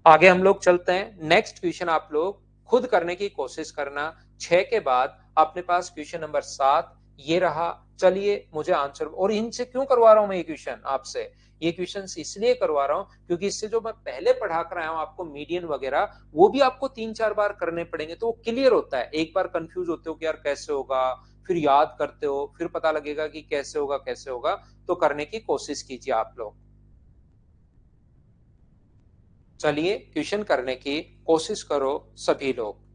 आगे हम लोग चलते हैं, नेक्स्ट क्वेश्चन आप लोग खुद करने की कोशिश करना। 6 के बाद अपने पास क्वेश्चन नंबर 7 ये रहा। चलिए मुझे आंसर, और इनसे क्यों करवा रहा हूं मैं ये क्वेश्चन आपसे, ये क्वेश्चन इसलिए करवा रहा हूं क्योंकि इससे जो मैं पहले पढ़ा कर आया हूं आपको मीडियन वगैरह, वो भी आपको 3 4 बार करने पड़ेंगे, तो वो क्लियर होता है। एक बार कंफ्यूज होते हो कि यार कैसे होगा, फिर याद करते हो, फिर पता लगेगा कि कैसे होगा कैसे होगा। तो करने की कोशिश कीजिए आप लोग। चलिए क्वेश्चन करने की कोशिश करो सभी लोग।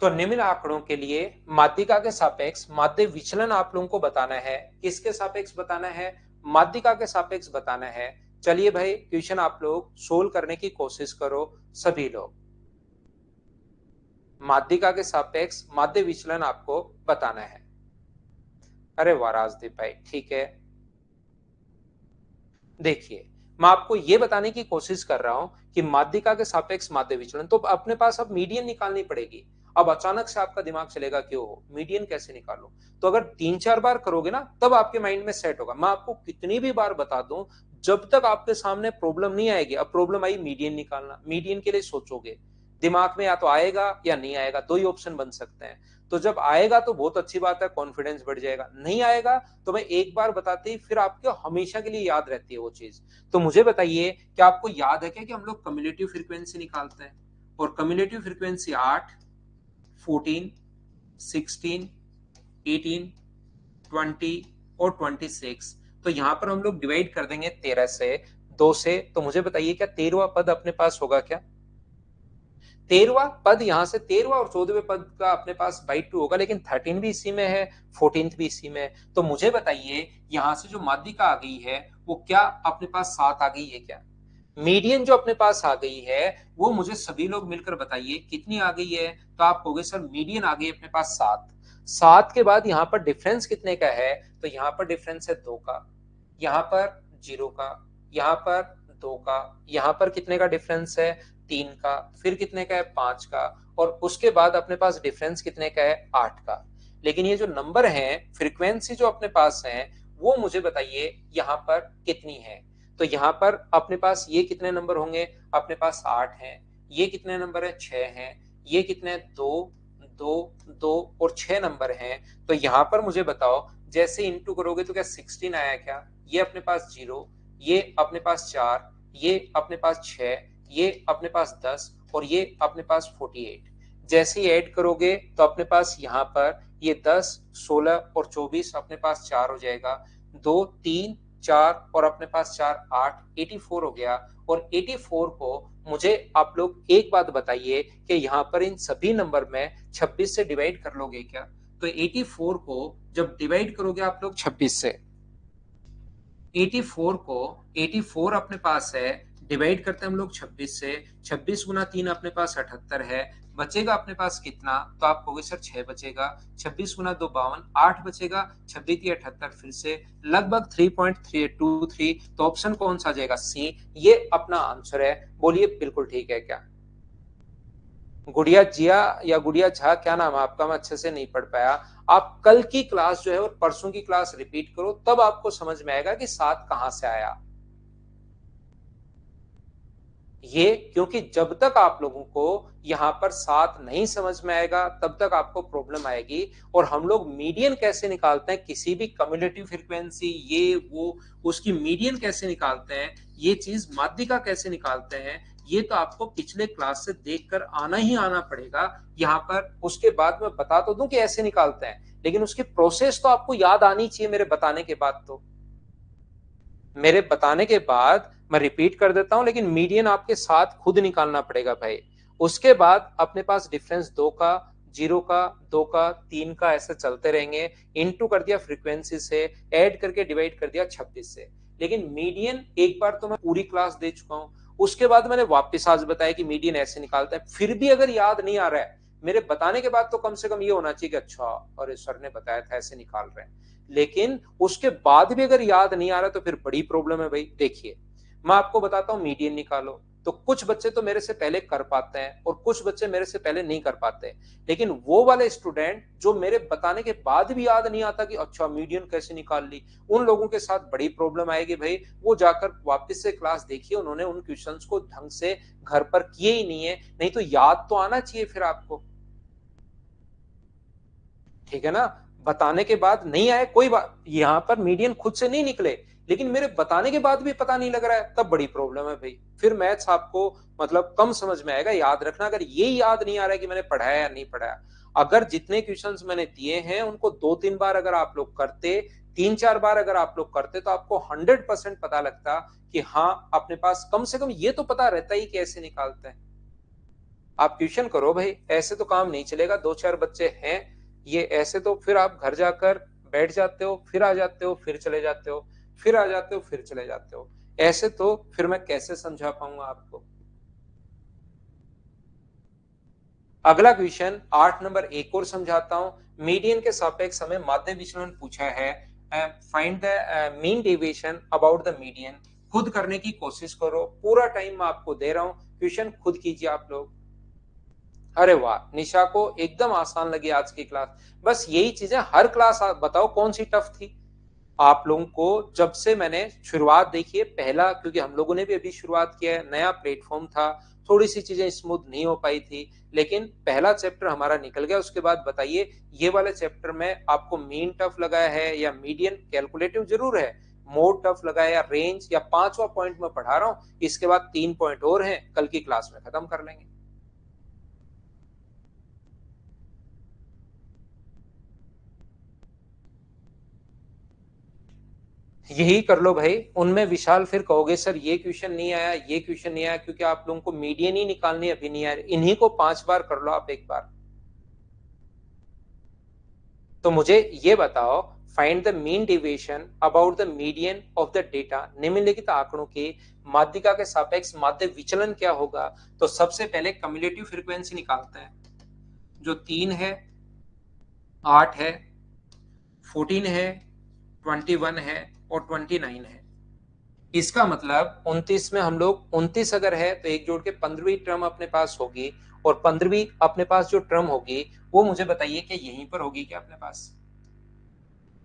तो निम्न आंकड़ों के लिए माध्यिका के सापेक्ष माध्य विचलन आप लोगों को बताना है। किसके सापेक्ष बताना है, माध्यिका के सापेक्ष बताना है। चलिए भाई क्वेश्चन आप लोग सोल्व करने की कोशिश करो सभी लोग। माध्यिका के सापेक्ष माध्य विचलन आपको बताना है। अरे वाह राजदीप भाई, ठीक है। देखिए, मैं आपको ये बताने की कोशिश कर रहा हूं कि माध्यिका के सापेक्ष माध्य विचलन, तो अपने पास अब मीडियन निकालनी पड़ेगी। अब अचानक से आपका दिमाग चलेगा क्यों हो, मीडियन कैसे निकालो? तो अगर 3-4 बार करोगे ना, तब आपके माइंड में सेट होगा। मैं आपको कितनी भी बार बता दूं, जब तक आपके सामने प्रॉब्लम नहीं आएगी, अब प्रॉब्लम आई मीडियन निकालना, मीडियन के लिए सोचोगे, दिमाग में या तो आएगा या नहीं आएगा, दो ही ऑप्शन बन सकते हैं। तो जब आएगा तो बहुत अच्छी बात है, कॉन्फिडेंस बढ़ जाएगा। नहीं आएगा तो मैं एक बार बताते ही फिर आपको हमेशा के लिए याद रहती है वो चीज। तो मुझे बताइए कि आपको याद है क्या कि हम लोग कम्युलेटिव फ्रीक्वेंसी निकालते हैं, और कम्युलेटिव फ्रीक्वेंसी 8, 14, 16, 18, 20 और 26। तो यहां पर हम लोग डिवाइड कर देंगे 13 से, 2 से। तो मुझे बताइए क्या 13वां पद अपने पास होगा क्या? 13वां पद यहां से 13वां और 14वें पद का अपने पास बाई 2 होगा, लेकिन 13 भी इसी में है, 14 भी इसी में है। तो मुझे बताइए यहां से जो माध्यिका आ गई है वो क्या अपने पास 7 आ गई है क्या? मीडियन जो अपने पास आ गई है वो मुझे सभी लोग मिलकर बताइए कितनी आ गई है। तो आप कहोगे सर मीडियन आ गई अपने पास 7। 7 के बाद यहाँ पर डिफरेंस कितने का है? तो यहाँ पर डिफरेंस है 2 का, यहाँ पर 0 का, यहाँ पर 2 का, यहाँ पर कितने का डिफरेंस है? 3 का, फिर कितने का है? 5 का, और उसके बाद अपने पास डिफरेंस कितने का है? 8 का। लेकिन ये जो नंबर है, फ्रीक्वेंसी जो अपने पास है, वो मुझे बताइए यहाँ पर कितनी है? तो यहाँ पर अपने पास ये कितने नंबर होंगे? अपने पास 8 हैं। ये कितने नंबर है? 6 हैं। ये कितने? 2, 2, 2 और 6 नंबर हैं। तो यहाँ पर मुझे बताओ, जैसे इंटू करोगे तो क्या 16 आया क्या? ये अपने पास 0, ये अपने पास 4, ये अपने पास 6, ये अपने पास 10 और ये अपने पास 48। जैसे ही ऐड करोगे तो अपने पास यहाँ पर ये 10, 16 और 24 अपने पास 4 हो जाएगा। 2, 3, 4 और अपने पास 4, 8, 84 हो गया। और 84 को मुझे आप लोग एक बात बताइए कि यहाँ पर इन सभी नंबर में 26 से डिवाइड कर लोगे क्या? तो 84 को जब डिवाइड करोगे आप लोग 26 से, 84 को, 84 अपने पास है, डिवाइड करते हैं हम लोग 26 से। 26 गुना 3 अपने पास 78 है। बचेगा अपने पास कितना? तो आप कहोगे सर 6 बचेगा। 26 गुना 2 52, 8 बचेगा। 26 78 फिर से लगभग 3.323। तो ऑप्शन कौन सा आ जाएगा? सी, ये अपना आंसर है। बोलिए बिल्कुल ठीक है क्या? गुड़िया जिया या गुड़िया झा, क्या नाम है आपका? मैं अच्छे से नहीं पढ़ पाया। आप कल की क्लास जो है और परसों की क्लास रिपीट करो, तब आपको समझ में आएगा कि 7 कहां से आया। ये क्योंकि जब तक आप लोगों को यहाँ पर 7 नहीं समझ में आएगा, तब तक आपको प्रॉब्लम आएगी। और हम लोग मीडियन कैसे निकालते हैं किसी भी कम्युलेटिव फ्रीक्वेंसी, ये वो, उसकी मीडियन कैसे निकालते हैं, ये चीज माध्यिका कैसे निकालते हैं, ये तो आपको पिछले क्लास से देखकर आना ही आना पड़ेगा यहाँ पर। उसके बाद मैं बता तो दूं कि ऐसे निकालते हैं, लेकिन उसकी प्रोसेस तो आपको याद आनी चाहिए मेरे बताने के बाद। तो मेरे बताने के बाद मैं रिपीट कर देता हूं, लेकिन मीडियन आपके साथ खुद निकालना पड़ेगा भाई। उसके बाद अपने पास डिफरेंस 2 का, 0 का, 2 का, 3 का, ऐसे चलते रहेंगे। इनटू कर दिया फ्रीक्वेंसी से, ऐड करके डिवाइड कर दिया 26 से। लेकिन मीडियन एक बार तो मैं पूरी क्लास दे चुका हूं, उसके बाद मैंने वापस आज बताया कि मीडियन ऐसे निकालता है। फिर भी अगर याद नहीं आ रहा है मेरे बताने के बाद, तो कम से कम ये होना चाहिए कि अच्छा, और सर ने बताया था ऐसे निकाल रहे हैं। लेकिन उसके बाद भी अगर याद नहीं आ रहा तो फिर बड़ी प्रॉब्लम है भाई। देखिए, मैं आपको बताता हूं मीडियन निकालो। तो कुछ बच्चे तो मेरे से पहले कर पाते हैं और कुछ बच्चे मेरे से पहले नहीं कर पाते। लेकिन वो वाले स्टूडेंट जो मेरे बताने के बाद भी याद नहीं आता कि अच्छा मीडियन कैसे निकाल ली, उन लोगों के साथ बड़ी प्रॉब्लम आएगी भाई। वो जाकर वापस से क्लास देखिए, उन्होंने उन क्वेश्चंस को ढंग से घर पर किए ही नहीं है। नहीं तो याद तो आना चाहिए फिर आपको, ठीक है ना? बताने के बाद नहीं आए कोई बात, यहां पर मीडियन खुद से नहीं निकले, लेकिन मेरे बताने के बाद भी पता नहीं लग रहा है, तब बड़ी प्रॉब्लम है भाई। फिर मैथ्स आपको मतलब कम समझ में आएगा। याद रखना, अगर ये याद नहीं आ रहा है कि मैंने पढ़ाया या नहीं पढ़ाया, अगर जितने क्वेश्चंस मैंने दिए हैं उनको 2-3 बार अगर आप लोग करते, 3-4 बार अगर आप लोग करते, तो आपको 100% पता लगता कि हाँ, अपने पास कम से कम ये तो पता रहता ही कि ऐसे निकालते हैं। आप ट्यूशन करो भाई, ऐसे तो काम नहीं चलेगा। 2-4 बच्चे हैं, ये ऐसे तो फिर आप घर जाकर बैठ जाते हो, फिर आ जाते हो, फिर चले जाते हो, फिर आ जाते हो, फिर चले जाते हो। ऐसे तो फिर मैं कैसे समझा पाऊंगा आपको? अगला क्वेश्चन 8 नंबर एक और समझाता हूं। मीडियन के सापेक्ष हमें माध्य विचलन पूछा है। Find the mean deviation about the median. खुद करने की कोशिश करो, पूरा टाइम मैं आपको दे रहा हूं, क्वेश्चन खुद कीजिए आप लोग। अरे वाह, निशा को एकदम आसान लगी आज की क्लास। बस यही चीजें हर क्लास, बताओ कौन सी टफ थी आप लोगों को? जब से मैंने शुरुआत देखी है पहला, क्योंकि हम लोगों ने भी अभी शुरुआत किया है, नया प्लेटफॉर्म था, थोड़ी सी चीजें स्मूथ नहीं हो पाई थी, लेकिन पहला चैप्टर हमारा निकल गया। उसके बाद बताइए ये वाले चैप्टर में आपको मीन टफ लगा है या मीडियन? कैलकुलेटिव जरूर है, मोड टफ लगा है या रेंज, या पांचवा पॉइंट में पढ़ा रहा हूं, इसके बाद 3 पॉइंट और हैं, कल की क्लास में खत्म कर लेंगे। यही कर लो भाई। उनमें विशाल फिर कहोगे सर ये क्वेश्चन नहीं आया, ये क्वेश्चन नहीं आया, क्योंकि आप लोगों को मीडियन ही निकालनी अभी नहीं आ रही। इन्हीं को 5 बार कर लो आप एक बार। तो मुझे ये बताओ, find the mean deviation about the median of the data. निम्नलिखित आंकड़ों की माध्यिका के सापेक्ष माध्य विचलन क्या होगा? तो सबसे पहले कम्युलेटिव फ्रीक्वेंसी निकालते हैं, जो 3 है, 8 है, 14 है, 21 है और 29 है। इसका मतलब 29 में हम लोग 29 अगर है तो एक जोड़ के 15वीं टर्म अपने पास होगी, और 15वीं अपने पास जो टर्म होगी वो मुझे बताइए कि यहीं पर होगी क्या अपने पास?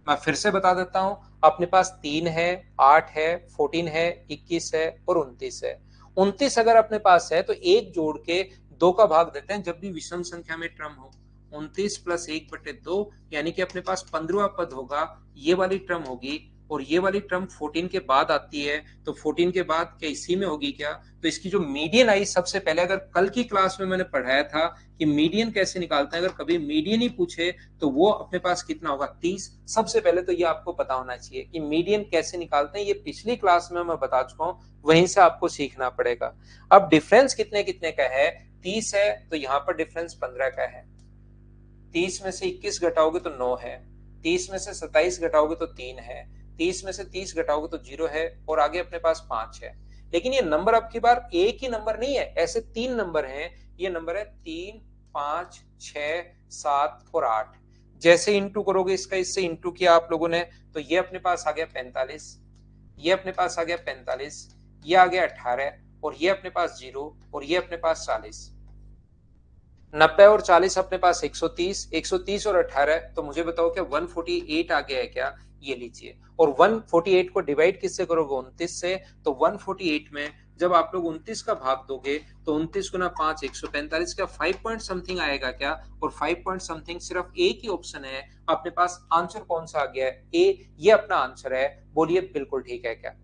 मैं फिर से बता देता हूं, अपने पास 3 है, 8 है, 14 है, 21 है और 29 है। 29 अगर अपने पास है तो एक जोड़ के 2 का भाग देते हैं जब भी विषम संख्या में टर्म हो। 29 प्लस 1/2 यानी कि अपने पास 15वां पद होगा, ये वाली टर्म होगी, और ये वाली टर्म 14 के बाद आती है, तो 14 के बाद क्या इसी में होगी क्या? तो इसकी जो मीडियन आई, सबसे पहले अगर कल की क्लास में मैंने पढ़ाया था कि मीडियन कैसे निकालते हैं, अगर कभी मीडियन ही पूछे तो वो अपने पास कितना होगा? 30। सबसे पहले तो ये आपको पता होना चाहिए कि मीडियन कैसे निकालते हैं, ये पिछली क्लास में मैं बता चुका हूं, वहीं से आपको सीखना पड़ेगा। अब डिफरेंस कितने कितने का है? 30 है तो यहाँ पर डिफरेंस 15 का है। 30 में से 21 घटाओगे तो 9 है, 30 में से 27 घटाओगे तो 3 है, 30 में से 30 घटाओगे तो 0 है, और आगे अपने पास 5 है। लेकिन ये नंबर अब की बार एक ही नंबर नहीं है, ऐसे 3 नंबर हैं। ये नंबर है 3, 5, 6, 7 और 8। जैसे इंटू करोगे इसका, इससे इंटू किया आप लोगों ने, तो ये अपने पास आ गया 45, ये अपने पास आ गया 45, ये आ गया 18, और ये अपने पास 0, और ये अपने पास 40। 90 और 40 अपने पास 130, 130 और 18, तो मुझे बताओ क्या 148 आ गया है क्या? ये लीजिए। और 148 को डिवाइड किससे करोगे? 29 से। तो 148 में जब आप लोग 29 का भाग दोगे तो 29 गुना 5 145 का 5 पॉइंट समथिंग आएगा क्या? और 5 पॉइंट समथिंग सिर्फ एक ही ऑप्शन है अपने पास। आंसर कौन सा आ गया है? ए, ये अपना आंसर है। बोलिए बिल्कुल ठीक है क्या?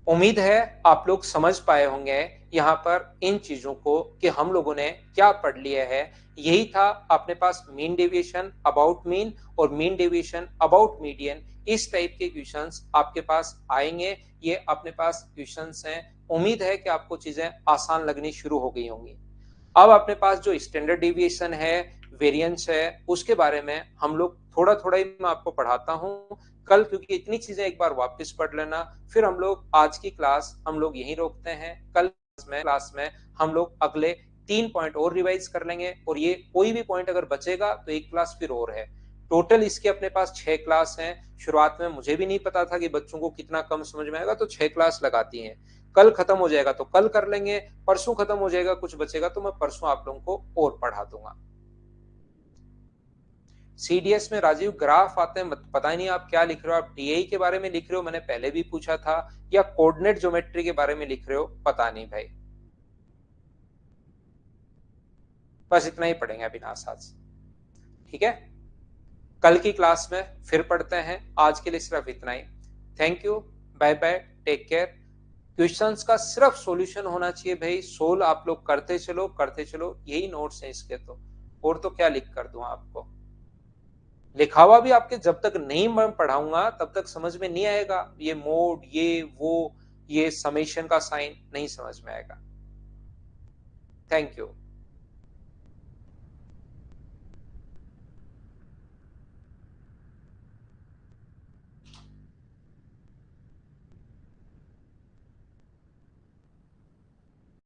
उम्मीद है आप लोग समझ पाए होंगे यहाँ पर इन चीजों को कि हम लोगों ने क्या पढ़ लिया है। यही था अपने पास मीन डेविएशन अबाउट मीन और मीन डेविएशन अबाउट मीडियन। इस टाइप के क्वेश्चंस आपके पास आएंगे, ये अपने पास क्वेश्चंस हैं। उम्मीद है कि आपको चीजें आसान लगनी शुरू हो गई होंगी। अब अपने पास जो स्टैंडर्ड डेविएशन है, वेरिएंस है, उसके बारे में हम लोग थोड़ा थोड़ा ही मैं आपको पढ़ाता हूँ कल, क्योंकि इतनी चीजें एक बार वापस पढ़ लेना। फिर हम लोग आज की क्लास हम लोग यहीं रोकते हैं। कल क्लास में हम लोग अगले 3 पॉइंट और रिवाइज कर लेंगे, और ये कोई भी पॉइंट अगर बचेगा तो एक क्लास फिर और है। टोटल इसके अपने पास 6 क्लास हैं। शुरुआत में मुझे भी नहीं पता था कि बच्चों को कितना कम समझ में आएगा, तो 6 क्लास लगाती हैं। कल खत्म हो जाएगा तो कल कर लेंगे, परसों खत्म हो जाएगा, कुछ बचेगा तो मैं परसों आप लोगों को और पढ़ा दूंगा। सीडीएस में राजीव ग्राफ आते हैं, पता ही नहीं आप क्या लिख रहे हो। आप डीआई के बारे में लिख रहे हो, मैंने पहले भी पूछा था, या कोऑर्डिनेट ज्योमेट्री के बारे में लिख रहे हो, पता नहीं भाई। बस इतना ही पढ़ेंगे अविनाश आज, ठीक है? कल की क्लास में फिर पढ़ते हैं। आज के लिए सिर्फ इतना ही। Thank you, bye bye, take care. Questions का सिर्फ सॉल्यूशन होना चाहिए भाई। सोल्व आप लोग करते चलो करते चलो, यही नोट्स हैं इसके। तो और तो क्या लिख कर दूं आपको? लिखा हुआ भी आपके जब तक नहीं मैं पढ़ाऊंगा तब तक समझ में नहीं आएगा। ये मोड, ये वो, ये समेशन का साइन नहीं समझ में आएगा। Thank you.